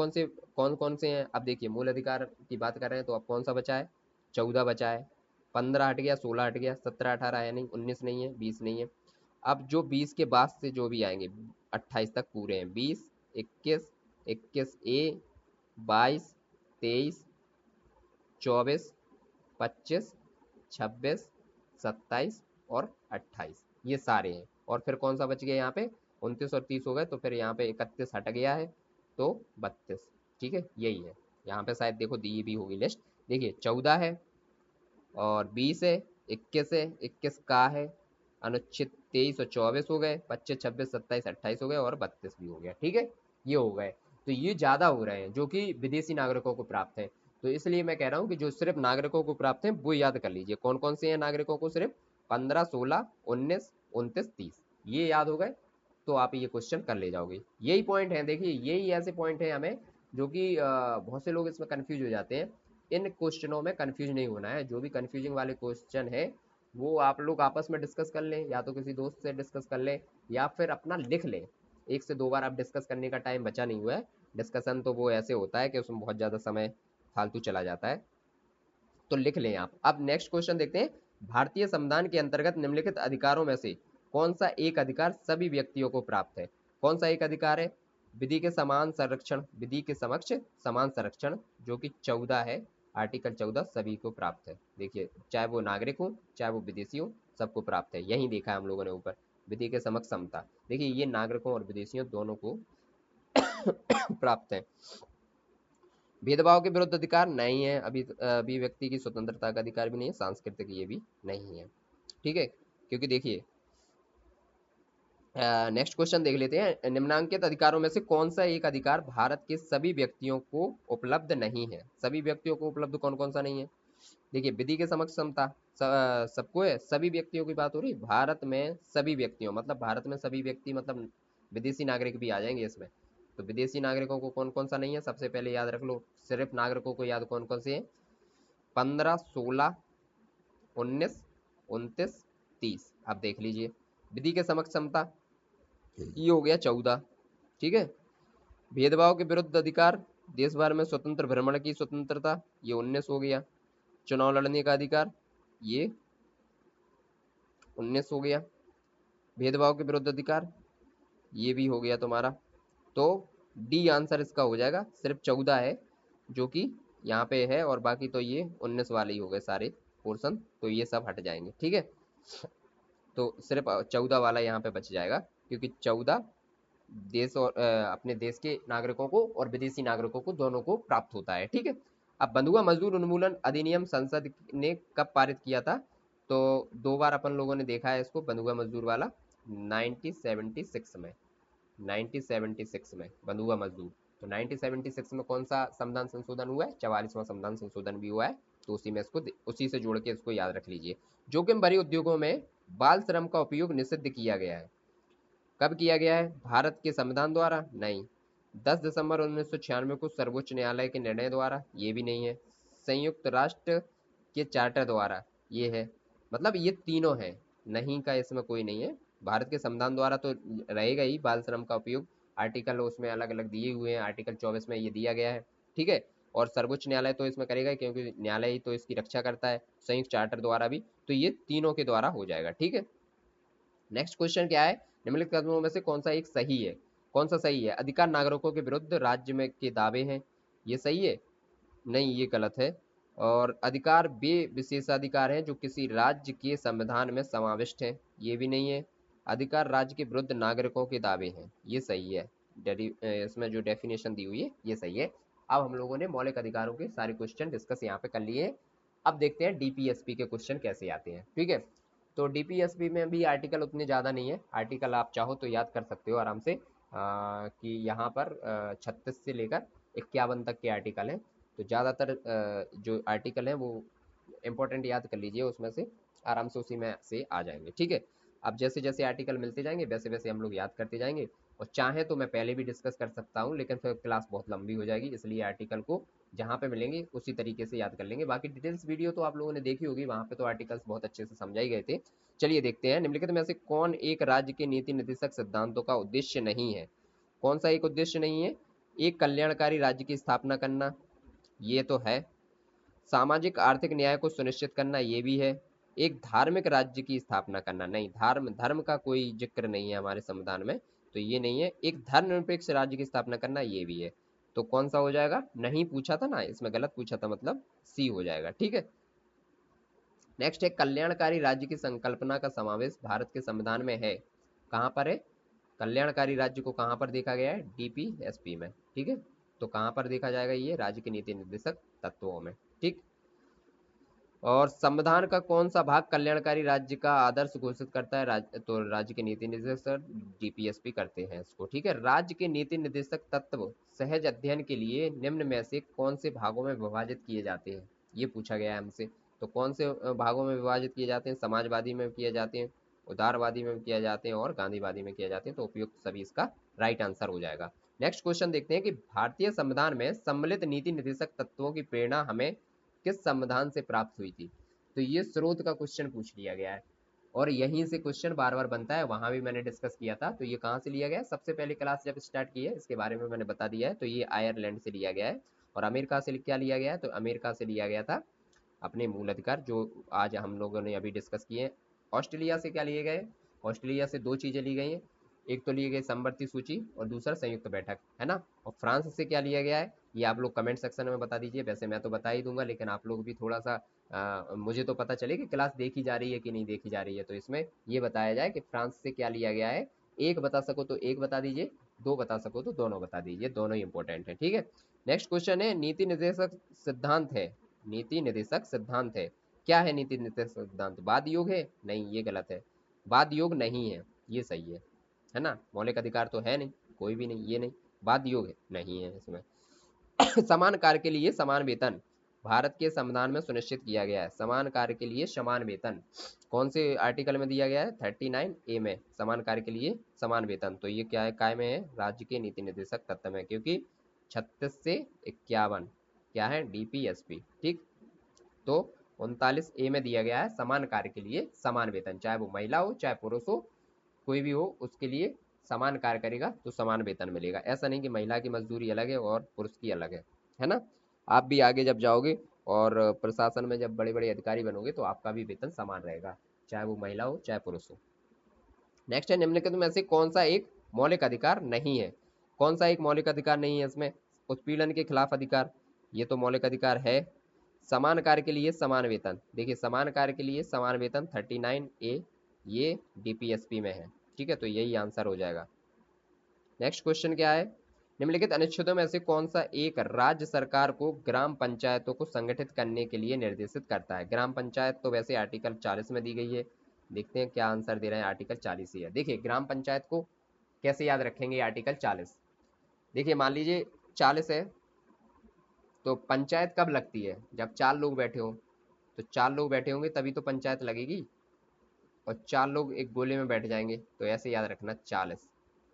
कौन से हैं? अब देखिए मूल अधिकार की बात कर रहे हैं तो अब कौन सा बचा है? 14 बचा है। 15 हट गया, 16 हट गया, 17 18 है नहीं, 19 नहीं है, 20 नहीं है। अब जो 20 के बाद से जो भी आएंगे, 28 तक पूरे हैं। 20, 21, 21A, 22, 23, 24, 25, 26, 27 और 28, ये सारे हैं। और फिर कौन सा बच गया यहाँ पे, 29 और 30 हो गए, तो फिर यहाँ पे 31 हट गया है, तो 32। ठीक है, यही है। यहाँ पे शायद देखो दी भी होगी लिस्ट। देखिए 14 है और 20 है, 21 है, 21 का है, अनुच्छेद 23 और 24 हो गए, 25, 26, 27, 28 हो गए और 32 भी हो गया। ठीक है, ये हो गए। तो ये ज्यादा हो रहे हैं जो कि विदेशी नागरिकों को प्राप्त है। तो इसलिए मैं कह रहा हूँ कि जो सिर्फ नागरिकों को प्राप्त है वो याद कर लीजिए। कौन कौन से हैं नागरिकों को, सिर्फ 15, 16, 19, 29, 30, ये याद हो गए तो आप ये क्वेश्चन कर ले जाओगे। यही पॉइंट है, देखिए यही ऐसे पॉइंट है हमें जो कि बहुत से लोग इसमें कंफ्यूज हो जाते हैं। इन क्वेश्चनों में कंफ्यूज नहीं होना है। जो भी कंफ्यूजिंग वाले क्वेश्चन है वो आप लोग आपस में डिस्कस कर लें, या तो किसी दोस्त से डिस्कस कर लें या फिर अपना लिख लें। एक से दो बार आप डिस्कस करने का टाइम बचा नहीं हुआ है। डिस्कशन तो वो ऐसे होता है कि उसमें बहुत ज़्यादा समय फालतू चला जाता है, तो लिख लें आप। अब नेक्स्ट क्वेश्चन देखते हैं। भारतीय संविधान के अंतर्गत निम्नलिखित अधिकारों में से कौन सा एक अधिकार सभी व्यक्तियों को प्राप्त है। कौन सा एक अधिकार है, विधि के समान संरक्षण, विधि के समक्ष समान संरक्षण, जो कि 14 है, आर्टिकल 14 सभी को प्राप्त है। देखिए चाहे वो नागरिक हो चाहे वो विदेशी हो, सबको प्राप्त है। यही देखा है हम लोगों ने ऊपर, विधि के समक्ष समता। देखिए ये नागरिकों और विदेशियों दोनों को प्राप्त है। भेदभाव के विरुद्ध अधिकार नहीं है, अभिव्यक्ति की स्वतंत्रता का अधिकार भी नहीं है, सांस्कृतिक ये भी नहीं है। ठीक है, क्योंकि देखिए नेक्स्ट क्वेश्चन देख लेते हैं। निम्नांकित अधिकारों में से कौन सा एक अधिकार भारत के सभी व्यक्तियों को उपलब्ध नहीं है। सभी व्यक्तियों को उपलब्ध कौन कौन सा नहीं है। देखिए विधि के समक्ष समता सबको है, सभी व्यक्तियों की बात हो रही है। भारत में सभी व्यक्तियों मतलब भारत में सभी व्यक्ति मतलब विदेशी नागरिक भी आ जाएंगे इसमें। तो विदेशी नागरिकों को कौन कौन सा नहीं है, सबसे पहले याद रख लो। सिर्फ नागरिकों को याद कौन कौन से हैं, 15, 16, 19, 29, 30। आप देख लीजिए विधि के समक्ष समता ये हो गया 14। ठीक है, भेदभाव के विरुद्ध अधिकार, देश भर में स्वतंत्र भ्रमण की स्वतंत्रता, ये 19 हो गया। चुनाव लड़ने का अधिकार, ये 19 हो गया। भेदभाव के विरुद्ध अधिकार, ये भी हो गया तुम्हारा। तो डी आंसर इसका हो जाएगा। सिर्फ 14 है जो कि यहाँ पे है, और बाकी तो ये 19 वाले ही हो गए सारे पोर्शन, तो ये सब हट जाएंगे। ठीक है, तो सिर्फ 14 वाला यहाँ पे बच जाएगा, क्योंकि 14 देश और अपने देश के नागरिकों को और विदेशी नागरिकों को दोनों को प्राप्त होता है। ठीक है, अब बंधुआ मजदूर उन्मूलन अधिनियम संसद ने कब पारित किया था। तो दो बार अपन लोगों ने देखा है इसको, बंधुआ मजदूर वाला 1976 में। 1976 में बंधुआ मजदूर। तो 1976 में कौन सा संविधान संशोधन हुआ है, 44वां संविधान संशोधन भी हुआ है। तो उसी में इसको उसी से जोड़ के इसको याद रख लीजिए। जोखिम भरे उद्योगों में बाल श्रम का उपयोग निषिद्ध किया गया है। कब किया गया है, भारत के संविधान द्वारा नहीं। 10 दिसंबर 1996 को सर्वोच्च न्यायालय के निर्णय द्वारा, ये भी नहीं है। संयुक्त राष्ट्र के चार्टर द्वारा, ये है। मतलब ये तीनों है, नहीं का इसमें कोई नहीं है। भारत के संविधान द्वारा तो रहेगा ही बाल श्रम का उपयोग, आर्टिकल उसमें अलग अलग दिए हुए हैं, आर्टिकल 24 में ये दिया गया है। ठीक है, और सर्वोच्च न्यायालय तो इसमें करेगा क्योंकि न्यायालय ही तो इसकी रक्षा करता है, संयुक्त चार्टर द्वारा भी। तो ये तीनों के द्वारा हो जाएगा। ठीक है, नेक्स्ट क्वेश्चन क्या है, निम्नलिखित कथनों में से कौन सा एक सही है। कौन सा सही है, अधिकार नागरिकों के विरुद्ध राज्य में के दावे हैं, ये सही है। नहीं, ये गलत है। और अधिकार वे विशेषाधिकार हैं जो किसी राज्य के संविधान में समाविष्ट हैं, ये भी नहीं है। अधिकार राज्य के विरुद्ध नागरिकों के दावे हैं, ये सही है। इसमें जो डेफिनेशन दी हुई है ये सही है। अब हम लोगों ने मौलिक अधिकारों के सारे क्वेश्चन डिस्कस यहाँ पे कर लिए हैं। अब देखते हैं डीपीएसपी के क्वेश्चन कैसे आते हैं। ठीक है, तो डीपीएसपी में भी आर्टिकल उतने ज़्यादा नहीं है। आर्टिकल आप चाहो तो याद कर सकते हो आराम से, कि यहाँ पर 36 से लेकर 51 तक के आर्टिकल हैं। तो ज़्यादातर जो आर्टिकल हैं वो इंपॉर्टेंट याद कर लीजिए, उसमें से आराम से उसी में से आ जाएंगे। ठीक है, अब जैसे जैसे आर्टिकल मिलते जाएंगे वैसे वैसे हम लोग याद करते जाएंगे। और चाहे तो मैं पहले भी डिस्कस कर सकता हूँ, लेकिन फिर क्लास बहुत लंबी हो जाएगी, इसलिए आर्टिकल को जहाँ पे मिलेंगे उसी तरीके से याद कर लेंगे। बाकी डिटेल्स वीडियो तो आप लोगों ने देखी होगी, वहाँ पे तो आर्टिकल्स बहुत अच्छे से समझाए गए थे। चलिए देखते हैं, निम्नलिखित में से कौन एक राज्य के नीति निर्देशक सिद्धांतों का उद्देश्य नहीं है। कौन सा एक उद्देश्य नहीं है, एक कल्याणकारी राज्य की स्थापना करना, ये तो है। सामाजिक आर्थिक न्याय को सुनिश्चित करना, ये भी है। एक धार्मिक राज्य की स्थापना करना, नहीं, धर्म का कोई जिक्र नहीं है हमारे संविधान में। तो ये नहीं है। एक धर्मनिरपेक्ष राज्य की स्थापना करना, ये भी है। तो कौन सा हो जाएगा? नहीं पूछा था ना, इसमें गलत पूछा था, मतलब सी हो जाएगा। ठीक है। नेक्स्ट है, कल्याणकारी राज्य की संकल्पना का समावेश भारत के संविधान में है। कहाँ पर है? कल्याणकारी राज्य को कहाँ पर देखा गया है? डीपीएसपी में। ठीक है। तो कहाँ पर देखा जाएगा? ये राज्य के नीति निर्देशक तत्वों में। ठीक। और संविधान का कौन सा भाग कल्याणकारी राज्य का आदर्श घोषित करता है? तो राज्य के नीति निर्देशक डीपीएसपी करते हैं इसको। ठीक है। राज्य के नीति निर्देशक तत्व सहज अध्ययन के लिए निम्न में से कौन से भागों में विभाजित किए जाते हैं? ये पूछा गया है हमसे। तो कौन से भागों में विभाजित किए जाते हैं? समाजवादी में किए जाते हैं, उदारवादी में किए जाते हैं और गांधीवादी में किए जाते हैं। तो उपयुक्त सभी इसका राइट आंसर हो जाएगा। नेक्स्ट क्वेश्चन देखते हैं कि भारतीय संविधान में सम्मिलित नीति निर्देशक तत्वों की प्रेरणा हमें किस संविधान से प्राप्त हुई थी? तो ये स्रोत का क्वेश्चन पूछ लिया गया है और यहीं से क्वेश्चन बार बार बनता है। वहां भी मैंने डिस्कस किया था। तो ये कहाँ से लिया गया है? सबसे पहले क्लास जब स्टार्ट की है इसके बारे में मैंने बता दिया है। तो ये आयरलैंड से लिया गया है। और अमेरिका से क्या लिया गया है? तो अमेरिका से लिया गया था अपने मूल अधिकार, जो आज हम लोगों ने अभी डिस्कस किए हैं। ऑस्ट्रेलिया से क्या लिए गए? ऑस्ट्रेलिया से दो चीजें ली गई हैं। एक तो ली गई समवर्ती सूची और दूसरा संयुक्त बैठक, है ना। और फ्रांस से क्या लिया गया है? ये आप लोग कमेंट सेक्शन में बता दीजिए। वैसे मैं तो बता ही दूंगा, लेकिन आप लोग भी थोड़ा सा मुझे तो पता चले कि क्लास देखी जा रही है कि नहीं देखी जा रही है। तो इसमें ये बताया जाए कि फ्रांस से क्या लिया गया है। एक बता सको तो एक बता दीजिए, दो बता सको तो दोनों बता दीजिए, दोनों ही इंपॉर्टेंट है। ठीक है। नेक्स्ट क्वेश्चन है, नीति निर्देशक सिद्धांत है। नीति निर्देशक सिद्धांत है। क्या है नीति निर्देशक सिद्धांत? वाद योग है? नहीं, ये गलत है। वाद योग नहीं है, ये सही है ना। मौलिक अधिकार तो है नहीं, कोई भी नहीं, ये नहीं। वाद योग है नहीं है इसमें। समान कार्य के लिए समान वेतन भारत के संविधान में सुनिश्चित किया गया है। समान कार्य के लिए समान वेतन कौन से आर्टिकल में दिया गया है? 39A में। समान कार्य के लिए समान वेतन, तो ये क्या है? काय में है? राज्य के नीति निर्देशक तत्व में, क्योंकि 36 से 51 क्या है? डीपीएसपी। ठीक। तो 39A में दिया गया है समान कार्य के लिए समान वेतन, चाहे वो महिला हो चाहे पुरुष हो, कोई भी हो, उसके लिए समान कार्य करेगा तो समान वेतन मिलेगा। ऐसा नहीं कि महिला की मजदूरी अलग है और पुरुष की अलग है ना। आप भी आगे जब जाओगे और प्रशासन में जब बड़े बड़े अधिकारी बनोगे तो आपका भी वेतन समान रहेगा, चाहे वो महिला हो चाहे पुरुष हो। नेक्स्ट है, निम्नलिखित में से कौन सा एक मौलिक अधिकार नहीं है? कौन सा एक मौलिक अधिकार नहीं है इसमें? उत्पीड़न के खिलाफ अधिकार, ये तो मौलिक अधिकार है। समान कार्य के लिए समान वेतन, देखिए समान कार्य के लिए समान वेतन 39A, ये डीपीएसपी में है। ठीक है। तो यही आंसर हो जाएगा। नेक्स्ट क्वेश्चन क्या है? निम्नलिखित अनुच्छेदों में से कौन सा एक राज्य सरकार को ग्राम पंचायतों को संगठित करने के लिए निर्देशित करता है? ग्राम पंचायत तो वैसे आर्टिकल 40 में दी गई है। देखते हैं क्या आंसर दे रहे हैं। आर्टिकल 40 ही है। देखिए ग्राम पंचायत को कैसे याद रखेंगे? आर्टिकल 40, देखिए मान लीजिए 40 है तो पंचायत कब लगती है? जब 4 लोग बैठे हो। तो 4 लोग बैठे होंगे तभी तो पंचायत लगेगी, और 4 लोग एक गोले में बैठ जाएंगे। तो ऐसे याद रखना 40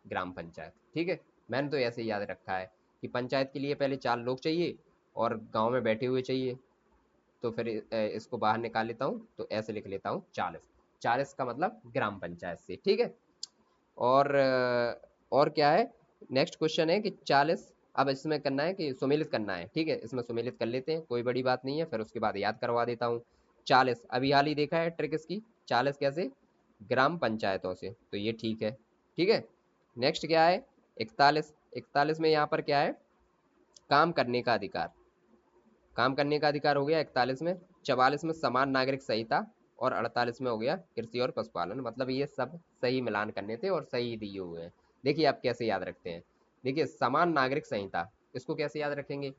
ग्राम पंचायत। ठीक है। मैंने तो ऐसे ही याद रखा है कि पंचायत के लिए पहले 4 लोग चाहिए और गांव में बैठे हुए चाहिए। तो फिर इसको बाहर निकाल लेता हूँ तो ऐसे लिख लेता हूँ 40। 40 का मतलब ग्राम पंचायत से। ठीक है। और क्या है? नेक्स्ट क्वेश्चन है कि 40, अब इसमें करना है कि सुमेलित करना है। ठीक है। इसमें सुमेलित कर लेते हैं, कोई बड़ी बात नहीं है, फिर उसके बाद याद करवा देता हूँ। 40 अभी हाल ही देखा है ट्रिक इसकी। 40 कैसे? ग्राम पंचायतों से, तो ये ठीक है। ठीक है। नेक्स्ट क्या है? 41। 41 में यहाँ पर क्या है? काम करने का अधिकार। काम करने का अधिकार हो गया 41 में। 44 में समान नागरिक संहिता, और 48 में हो गया कृषि और पशुपालन। मतलब ये सब सही मिलान करने थे और सही दिए हुए हैं। देखिए आप कैसे याद रखते हैं। देखिए समान नागरिक संहिता, इसको कैसे याद रखेंगे?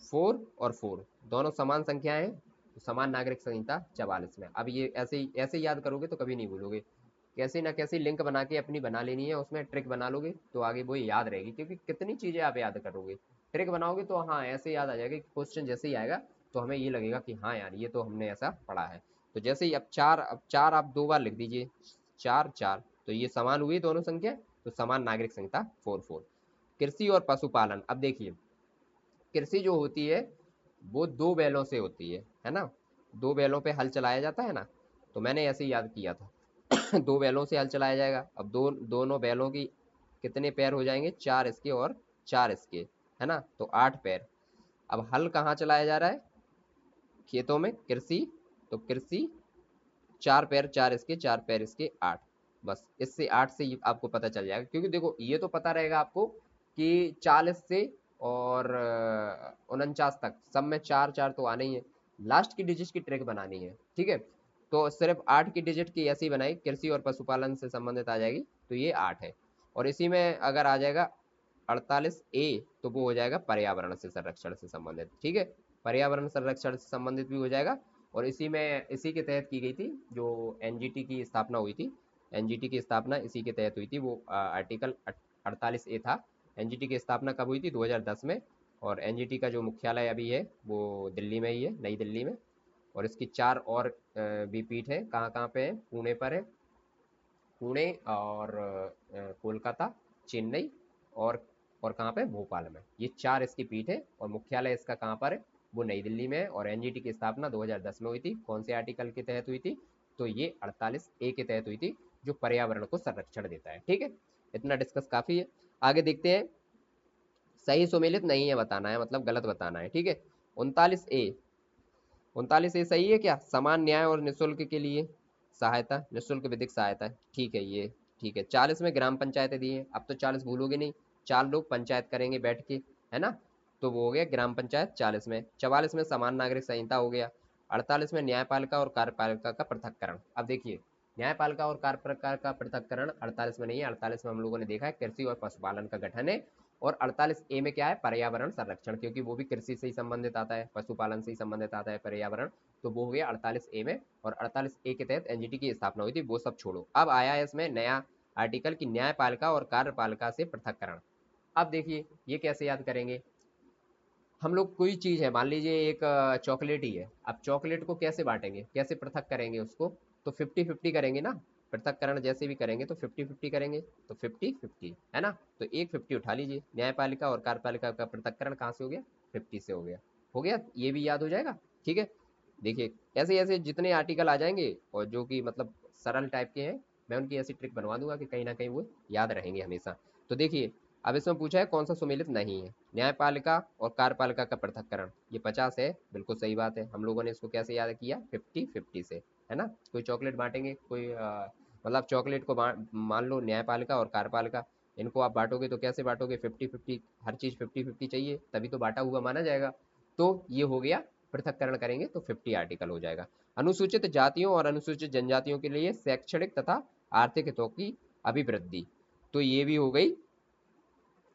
4 और 4 दोनों समान संख्याएं हैं, तो समान नागरिक संहिता 44 में। अब ये ऐसे याद करोगे तो कभी नहीं भूलोगे। कैसे ना कैसे लिंक बना के अपनी बना लेनी है, उसमें ट्रिक बना लोगे तो आगे वो याद रहेगी। क्योंकि कितनी चीजें आप याद करोगे, ट्रिक बनाओगे तो हाँ ऐसे याद आ जाएगा कि क्वेश्चन जैसे ही आएगा तो हमें ये लगेगा कि हाँ यार ये तो हमने ऐसा पढ़ा है। तो जैसे ही अब चार आप 2 बार लिख दीजिए, 4 4, तो ये समान हुई दोनों संख्या, तो समान नागरिक संहिता 4 4। कृषि और पशुपालन, अब देखिए कृषि जो होती है वो 2 बैलों से होती है ना। 2 बैलों पे हल चलाया जाता है ना। तो मैंने ऐसे ही याद किया था। 2 बैलों से हल चलाया जाएगा। अब दोनों बैलों की कितने पैर हो जाएंगे? 4 इसके और 4 इसके, है ना। तो 8 पैर। अब हल कहाँ चलाया जा रहा है? खेतों में। कृषि, तो कृषि 4 पैर, 4 इसके 4 पैर इसके 8। बस इससे 8 से आपको पता चल जाएगा, क्योंकि देखो ये तो पता रहेगा आपको कि 40 से और 49 तक सब में 4 4 तो आने ही है। लास्ट की डिजिट की ट्रिक बनानी है, ठीक है। तो सिर्फ 8 की डिजिट की ऐसी बनाई, कृषि और पशुपालन से संबंधित आ जाएगी, तो ये 8 है। और इसी में अगर आ जाएगा 48A, तो वो हो जाएगा पर्यावरण से संरक्षण से संबंधित, ठीक है। पर्यावरण संरक्षण से संबंधित भी हो जाएगा। और इसी में इसी के तहत की गई थी जो एनजीटी की स्थापना हुई थी, एनजीटी की स्थापना इसी के तहत हुई थी, वो आर्टिकल 48A था। एनजीटी की स्थापना कब हुई थी? 2010 में। और एनजीटी का जो मुख्यालय अभी है वो दिल्ली में ही है, नई दिल्ली में। और इसकी 4 और भी पीठ है, कहाँ कहाँ पे है? पुणे पर है, पुणे और कोलकाता, चेन्नई और कहाँ पे? भोपाल में। ये 4 इसकी पीठ है और मुख्यालय इसका कहाँ पर है? वो नई दिल्ली में है। और एनजीटी की स्थापना 2010 में हुई थी। कौन से आर्टिकल के तहत हुई थी? तो ये 48A के तहत हुई थी, जो पर्यावरण को संरक्षण देता है, ठीक है। इतना डिस्कस काफी है। आगे देखते हैं। सही सुमेलित नहीं है बताना है, मतलब गलत बताना है, ठीक है। 39A, 39A सही है क्या? समान न्याय और निःशुल्क के लिए सहायता, निःशुल्क विधिक सहायता, ठीक है ये, ठीक है। 40 में ग्राम पंचायतें दी हैं, अब तो 40 भूलोगे नहीं, 4 लोग पंचायत करेंगे बैठ के, है ना। तो वो हो गया ग्राम पंचायत 40 में। 44 में समान नागरिक संहिता हो गया। 48 में न्यायपालिका और कार्यपालिका का पृथककरण। अब देखिए, न्यायपालिका और कार्यपालिका का पृथककरण 48 में नहीं है। 48 में हम लोगों ने देखा है कृषि और पशुपालन का गठन है। और 48A में क्या है? पर्यावरण संरक्षण, क्योंकि वो भी कृषि से ही संबंधित आता है, पशुपालन से ही संबंधित आता है पर्यावरण। तो वो हो गया 48A में। और 48A के तहत एनजीटी की स्थापना हुई थी, वो सब छोड़ो। अब आया है इसमें नया आर्टिकल की न्यायपालिका और कार्यपालिका से पृथककरण। अब देखिए ये कैसे याद करेंगे। हम लोग कोई चीज है, मान लीजिए एक चॉकलेट ही है, अब चॉकलेट को कैसे बांटेंगे, कैसे पृथक करेंगे उसको? तो 50-50 करेंगे ना। पृथककरण जैसे भी करेंगे तो 50-50 करेंगे, तो 50-50 है ना। तो एक 50 उठा लीजिए, न्यायपालिका और कार्यपालिका का पृथककरण कहाँ से हो गया? 50 से हो गया। हो गया, ये भी याद हो जाएगा, ठीक है। देखिए ऐसे ऐसे जितने आर्टिकल आ जाएंगे और जो कि मतलब सरल टाइप के हैं, मैं उनकी ऐसी ट्रिक बनवा दूंगा कि कहीं ना कहीं वो याद रहेंगे हमेशा। तो देखिए, अब इसमें पूछा है कौन सा सुमेलित नहीं है। न्यायपालिका और कार्यपालिका का पृथककरण, ये 50 है, बिल्कुल सही बात है। हम लोगों ने इसको कैसे याद किया? 50-50 से, है ना। कोई चॉकलेट बांटेंगे, कोई मतलब चॉकलेट को मान लो न्यायपालिका और कार्यपालिका, इनको आप बांटोगे तो कैसे बांटोगे? 50-50, हर चीज 50-50 चाहिए, तभी तो बांटा हुआ माना जाएगा। तो ये हो गया, पृथककरण करेंगे तो 50 आर्टिकल हो जाएगा। अनुसूचित जातियों और अनुसूचित जनजातियों के लिए शैक्षणिक तथा आर्थिक हितों की अभिवृद्धि, तो ये भी हो गई,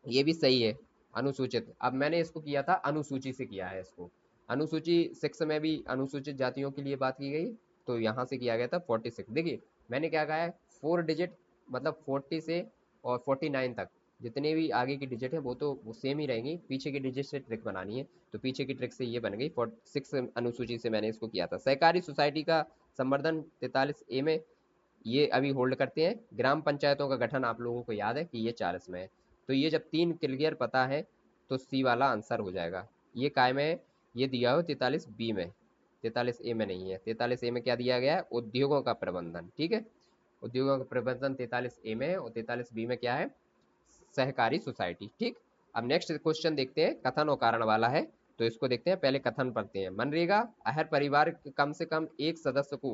ये भी सही है। अनुसूचित, अब मैंने इसको किया था अनुसूची से किया है इसको। अनुसूची 6 में भी अनुसूचित जातियों के लिए बात की गई, तो यहाँ से किया गया था 46। देखिए मैंने क्या कहा है, 4 डिजिट, मतलब 40 से और 49 तक जितने भी आगे की डिजिट है वो तो वो सेम ही रहेंगी, पीछे की डिजिट से ट्रिक बनानी है। तो पीछे की ट्रिक से ये बन गई 46 अनुसूची से मैंने इसको किया था। सहकारी सोसाइटी का संवर्धन 43A में, ये अभी होल्ड करते हैं। ग्राम पंचायतों का गठन आप लोगों को याद है कि ये 40 में है। तो ये जब 3 क्लियर पता है तो सी वाला आंसर हो जाएगा। ये काय में है? ये दिया हो 43B में, 43A में नहीं है। 43A में क्या दिया गया है? उद्योगों का प्रबंधन, ठीक है। उद्योगों का प्रबंधन 43A में है। और 43B में क्या है? सहकारी सोसाइटी, ठीक। अब नेक्स्ट क्वेश्चन देखते हैं, कथन और कारण वाला है। तो इसको देखते हैं, पहले कथन पढ़ते हैं। मनरेगा हर परिवार के कम से कम एक सदस्य को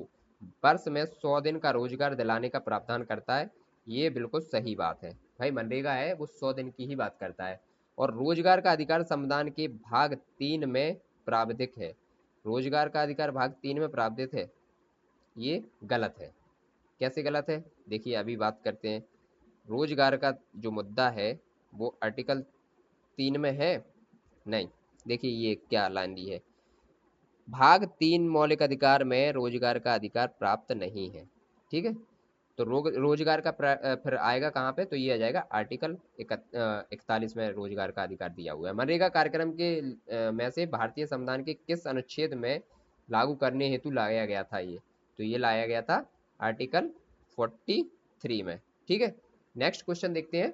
वर्ष में 100 दिन का रोजगार दिलाने का प्रावधान करता है। ये बिल्कुल सही बात है भाई, मनरेगा है वो 100 दिन की ही बात करता है। और रोजगार का अधिकार संविधान के भाग 3 में प्रावधिक है। रोजगार का अधिकार भाग 3 में प्रावधिक है, ये गलत है। कैसे गलत है? देखिए अभी बात करते हैं। रोजगार का जो मुद्दा है वो आर्टिकल 3 में है नहीं। देखिए ये क्या लाइन दी है, भाग 3 मौलिक अधिकार में रोजगार का अधिकार प्राप्त नहीं है, ठीक है। तो रोजगार का फिर आएगा कहाँ पे? तो ये आ जाएगा आर्टिकल 41 में रोजगार का अधिकार दिया हुआ है। मनरेगा कार्यक्रम के में से भारतीय संविधान के किस अनुच्छेद में लागू करने हेतु लाया गया था ये? तो ये लाया गया था आर्टिकल 43 में, ठीक है। नेक्स्ट क्वेश्चन देखते हैं।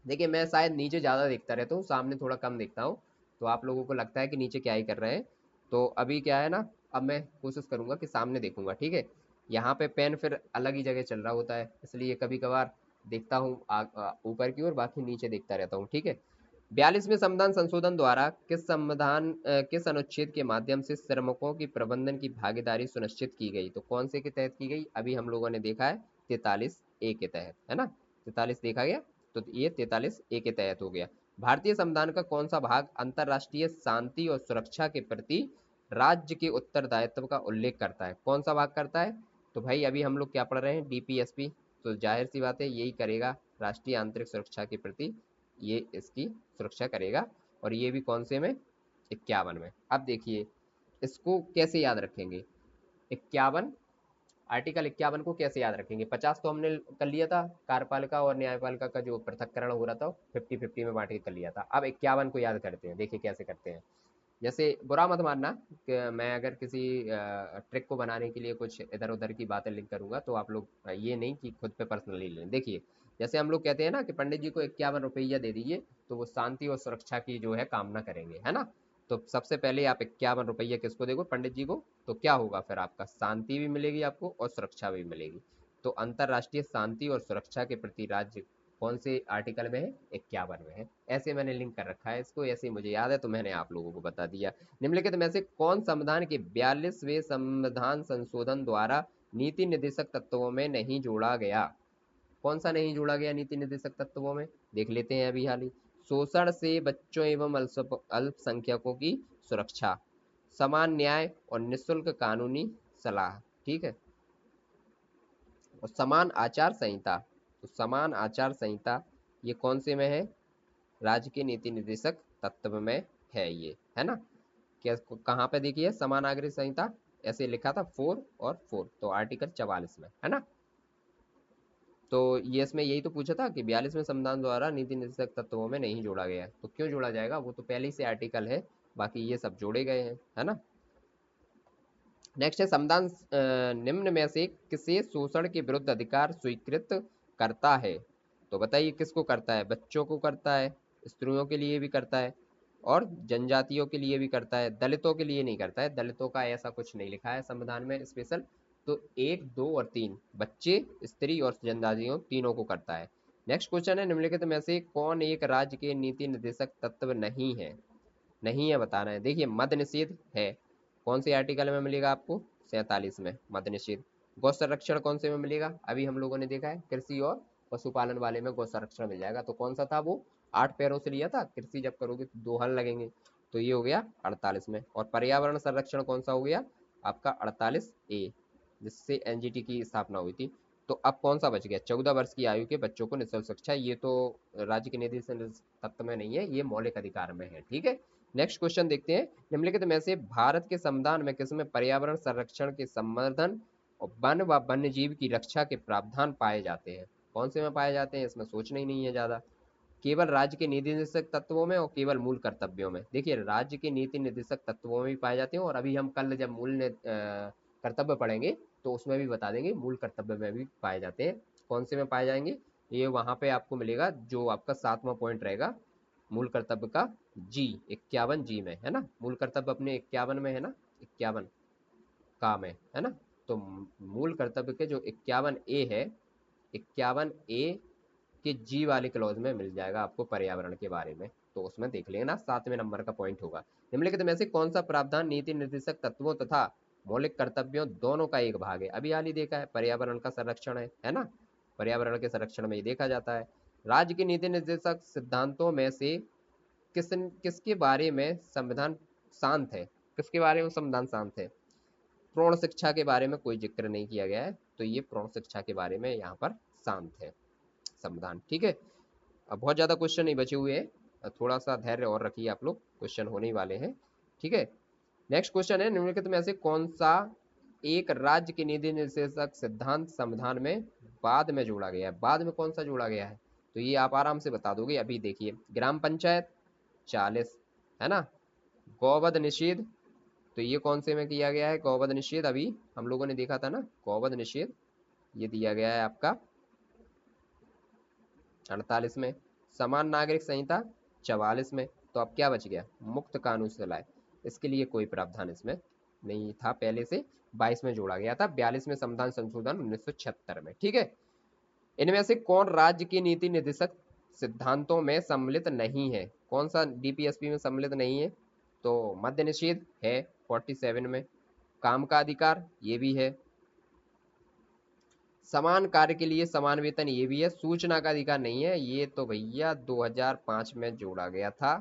देखिए मैं शायद नीचे ज़्यादा देखता रहता हूँ, सामने थोड़ा कम देखता हूँ, तो आप लोगों को लगता है कि नीचे क्या ही कर रहे हैं। तो अभी क्या है ना, अब मैं कोशिश करूंगा कि सामने देखूंगा, ठीक है। यहाँ पे पेन फिर अलग ही जगह चल रहा होता है, इसलिए कभी कभार देखता हूँ ऊपर की ओर, बाकी नीचे देखता रहता हूँ, ठीक है। 42वें संविधान संशोधन द्वारा किस अनुच्छेद के माध्यम से श्रमिकों की प्रबंधन की भागीदारी सुनिश्चित की गई? तो कौन से के तहत की गई? अभी हम लोगों ने देखा है 43A के तहत, है ना। 43 देखा गया, तो ये 43A के तहत हो गया। भारतीय संविधान का कौन सा भाग अंतरराष्ट्रीय शांति और सुरक्षा के प्रति राज्य के उत्तरदायित्व का उल्लेख करता है? कौन सा भाग करता है? तो भाई अभी हम लोग क्या पढ़ रहे हैं, डीपीएसपी, तो जाहिर सी बात है यही करेगा, राष्ट्रीय आंतरिक सुरक्षा के प्रति ये इसकी सुरक्षा करेगा। और ये भी कौन से में, 51 में। अब देखिए इसको कैसे याद रखेंगे, 51, आर्टिकल 51 को कैसे याद रखेंगे। 50 तो हमने कर लिया था, कार्यपालिका और न्यायपालिका का जो पृथककरण हो रहा था 50-50 में बांट के कर लिया था। अब 51 को याद करते हैं, देखिए कैसे करते हैं। जैसे बुरा मत मानना कि मैं अगर किसी ट्रिक को बनाने के लिए कुछ इधर उधर की बातें लिंक करूंगा, तो आप लोग ये नहीं कि खुद पे पर्सनली लें। देखिए जैसे हम लोग कहते हैं ना कि पंडित जी को 51 रुपया दे दीजिए, तो वो शांति और सुरक्षा की जो है कामना करेंगे, है ना। तो सबसे पहले आप 51 रुपया किसको देगो, पंडित जी को, तो क्या होगा फिर, आपका शांति भी मिलेगी आपको और सुरक्षा भी मिलेगी। तो अंतरराष्ट्रीय शांति और सुरक्षा के प्रति राज्य कौन से आर्टिकल में है, 51 में है। ऐसे मैंने लिंक कर रखा है इसको, ऐसे मुझे याद है तो मैंने आप लोगों को बता दिया। निम्नलिखित में से कौन संविधान के 42वें संविधान संशोधन द्वारा नीति निर्देशक तत्वों में नहीं जोड़ा गया? कौन सा नहीं जोड़ा गया नीति निर्देशक तत्वों में, देख लेते हैं अभी हाल ही। शोषण से बच्चों एवं अल्पसंख्यकों की सुरक्षा, समान न्याय और निःशुल्क कानूनी सलाह, ठीक है, और समान आचार संहिता। तो समान आचार संहिता ये कौन से में है, राज्य के नीति निर्देशक तत्व में है ये, है ना। क्या कहाँ पे देखिए समान नागरिक संहिता, ऐसे लिखा था 4 और 4, तो आर्टिकल 44 में, है ना। तो ये इसमें यही तो पूछा था कि 42वें संविधान द्वारा नीति निर्देशक तत्वों में नहीं जोड़ा गया है, तो क्यों जोड़ा जाएगा, वो तो पहले ही से आर्टिकल है, बाकी ये सब जोड़े गए हैं, है ना। नेक्स्ट है संविधान निम्न में से किसे शोषण के विरुद्ध अधिकार स्वीकृत करता है? तो बताइए किसको करता है, बच्चों को करता है, स्त्रियों के लिए भी करता है, और जनजातियों के लिए भी करता है, दलितों के लिए नहीं करता है, दलितों का ऐसा कुछ नहीं लिखा है संविधान में स्पेशल। तो 1, 2 और 3, बच्चे, स्त्री और जनजातियों तीनों को करता है। नेक्स्ट क्वेश्चन है निम्नलिखित में से कौन एक राज्य के नीति निर्देशक तत्व नहीं है, नहीं है बताना है। देखिए मद्य निषेध है, कौन से आर्टिकल में मिलेगा आपको, 47 में मद्य निषेध। गौ संरक्षण कौन से में मिलेगा, अभी हम लोगों ने देखा है कृषि और पशुपालन वाले में गौ संरक्षण मिल जाएगा, तो कौन सा था वो, 8 पैरों से लिया था, कृषि जब करोगे तो 2 हल लगेंगे, तो ये हो गया 48 में। और पर्यावरण संरक्षण कौन सा हो गया आपका, 48A, जिससे एनजीटी की स्थापना हुई थी। तो अब कौन सा बच गया, 14 वर्ष की आयु के बच्चों को निःशुल्क शिक्षा, ये तो राज्य के निर्देशन तत्व में नहीं है, ये मौलिक अधिकार में है, ठीक है। नेक्स्ट क्वेश्चन देखते हैं निम्नलिखित में से भारत के संविधान में किसमें पर्यावरण संरक्षण के संवर्धन और वन व वन्य जीव की रक्षा के प्रावधान पाए जाते हैं? कौन से में पाए जाते हैं, इसमें सोचना ही नहीं है ज्यादा। केवल राज्य के नीति निर्देशक तत्वों में और केवल मूल कर्तव्यों में। देखिए राज्य के नीति निर्देशक तत्वों में भी पाए जाते हैं, और अभी हम कल जब कर्तव्य पढ़ेंगे तो उसमें भी बता देंगे, मूल कर्तव्य में भी पाए जाते हैं। कौन से में पाए जाएंगे, ये वहां पे आपको मिलेगा, जो आपका 7वां पॉइंट रहेगा मूल कर्तव्य का, जी 51G में, है ना। मूल कर्तव्य अपने 51 में है ना, 51 का में, है ना। तो मूल कर्तव्य के जो 51A है, 51A के जी वाले क्लॉज में मिल जाएगा आपको पर्यावरण के बारे में, तो उसमें देख लेना, 7वें नंबर का पॉइंट होगा। निम्नलिखित में से कौन सा प्रावधान नीति निर्देशक तत्वों तथा मौलिक कर्तव्यों दोनों का एक भाग है? अभी हाल ही देखा है, पर्यावरण का संरक्षण है ना। पर्यावरण के संरक्षण में ये देखा जाता है। राज्य के नीति निर्देशक सिद्धांतों में से किसके बारे में संविधान शांत है, किसके बारे में संविधान शांत है? प्रौढ़ शिक्षा के बारे में कोई जिक्र नहीं किया गया है, तो ये प्रौढ़ शिक्षा के बारे में यहाँ पर शांत है संविधान, ठीक है। अब बहुत ज्यादा क्वेश्चन नहीं बचे हुए हैं, थोड़ा सा धैर्य और रखिए, आप लोग क्वेश्चन होने ही वाले हैं, ठीक है। नेक्स्ट क्वेश्चन है निम्नलिखित में से कौन सा एक राज्य के नीति निर्देशक सिद्धांत संविधान में बाद में जोड़ा गया है? बाद में कौन सा जोड़ा गया है, तो ये आप आराम से बता दोगे। अभी देखिए ग्राम पंचायत 40, है ना। गौवध निषेध, तो ये कौन से में किया गया है गौवध निषेध, अभी हम लोगों ने देखा था ना गौवध निषेध, ये दिया गया है आपका 48 में। समान नागरिक संहिता 44 में। तो अब क्या बच गया, मुक्त कानून से लाए, इसके लिए कोई प्रावधान इसमें नहीं था पहले से, 22 में जोड़ा गया था, 42 में संविधान संशोधन 1976 में, ठीक है। इनमें से कौन राज्य की नीति निर्देशक सिद्धांतों में सम्मिलित नहीं है, कौन सा डीपीएसपी में सम्मिलित नहीं है? तो मद्य निषेध है 47 में, काम का अधिकार ये भी है, समान कार्य के लिए समान वेतन ये भी है। सूचना का अधिकार नहीं है, ये तो भैया 2005 में जोड़ा गया था,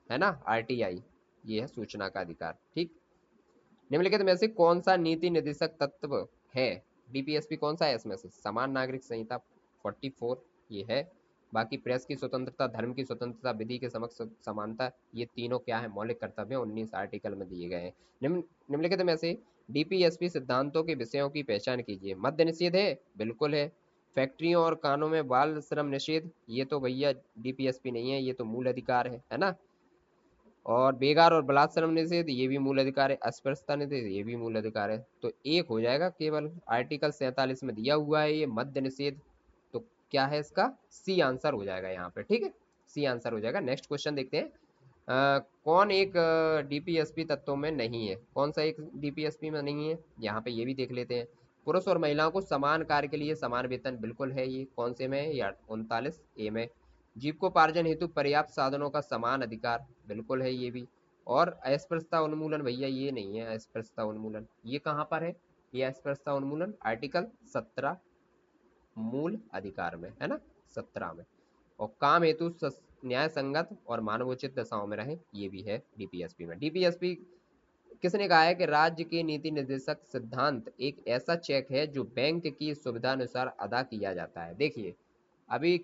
है ना, आरटीआई। ये है सूचना का अधिकार, ठीक। निम्नलिखित में से कौन सा नीति निर्देशक तत्व है? डीपीएसपी कौन सा है इसमें से? समान नागरिक संहिता 44 ये है। बाकी प्रेस की स्वतंत्रता, धर्म की स्वतंत्रता, विधि के समक्ष समानता, ये तीनों क्या है? मौलिक कर्तव्य 19 आर्टिकल में दिए गए हैं। निम्नलिखित में से डीपीएसपी सिद्धांतों के विषयों की पहचान कीजिए। मद्य निषेध है, बिल्कुल है। फैक्ट्रियों और कानों में बाल श्रम निषेध, ये तो भैया डीपीएसपी नहीं है, ये तो मूल अधिकार है ना। और बेगार और बलात्कार निषेध, ये भी मूल अधिकार है। अस्पृश्यता निषेध, ये भी मूल अधिकार है। तो एक हो जाएगा केवल। आर्टिकल 47 में दिया हुआ है ये मद्य निषेध, तो क्या है इसका? सी आंसर हो जाएगा यहाँ पे, ठीक है, सी आंसर हो जाएगा। नेक्स्ट क्वेश्चन देखते हैं। कौन एक डीपीएसपी तत्वों में नहीं है? कौन सा एक डीपीएसपी में नहीं है? यहाँ पे ये भी देख लेते हैं। पुरुष और महिलाओं को समान कार्य के लिए समान वेतन, बिल्कुल है। ये कौन से में है? या 39 ए में। जीविकोपार्जन हेतु पर्याप्त साधनों का समान अधिकार, बिल्कुल है ये भी। और अस्पृश्यता उन्मूलन, भैया ये नहीं है अस्पृश्यता उन्मूलन। ये कहाँ पर है? ये अस्पृश्यता उन्मूलन आर्टिकल 17 मूल अधिकार में, है ना, 17 में। और काम हेतु न्याय संगत और मानवोचित दशाओं में रहे, ये भी है डीपीएसपी में। डीपीएसपी किसने कहा है कि राज्य के नीति निर्देशक सिद्धांत एक ऐसा चेक है जो बैंक की सुविधा अनुसार अदा किया जाता है। देखिए, अभी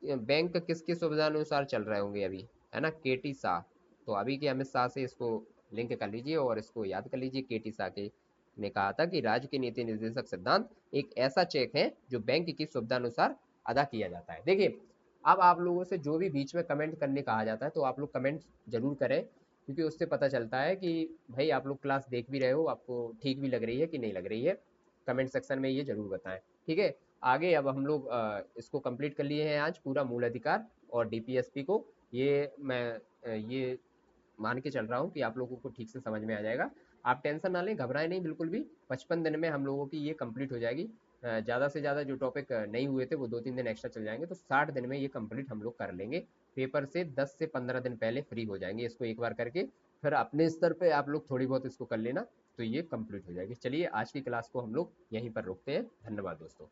बैंक किसकी सुविधा अनुसार चल रहे होंगे अभी, है ना, केटी शाह। तो अभी के अमित शाह से इसको लिंक कर लीजिए और इसको याद कर लीजिए। केटी शाह के ने कहा था कि राज्य के नीति निर्देशक सिद्धांत एक ऐसा चेक है जो बैंक की सुविधा अनुसार अदा किया जाता है। देखिए, अब आप लोगों से जो भी बीच में कमेंट करने कहा जाता है तो आप लोग कमेंट जरूर करें, क्योंकि उससे पता चलता है कि भाई आप लोग क्लास देख भी रहे हो, आपको ठीक भी लग रही है कि नहीं लग रही है। कमेंट सेक्शन में ये जरूर बताएं, ठीक है। आगे अब हम लोग इसको कंप्लीट कर लिए हैं आज पूरा मूल अधिकार और डीपीएसपी को। ये मैं ये मान के चल रहा हूँ कि आप लोगों को ठीक से समझ में आ जाएगा। आप टेंशन ना लें, घबराएं नहीं बिल्कुल भी। 55 दिन में हम लोगों की ये कंप्लीट हो जाएगी। ज़्यादा से ज़्यादा जो टॉपिक नहीं हुए थे वो 2-3 दिन एक्स्ट्रा चल जाएंगे, तो 60 दिन में ये कंप्लीट हम लोग कर लेंगे। पेपर से 10 से 15 दिन पहले फ्री हो जाएंगे इसको एक बार करके। फिर अपने स्तर पे आप लोग थोड़ी बहुत इसको कर लेना, तो ये कंप्लीट हो जाएगी। चलिए, आज की क्लास को हम लोग यहीं पर रोकते हैं। धन्यवाद दोस्तों।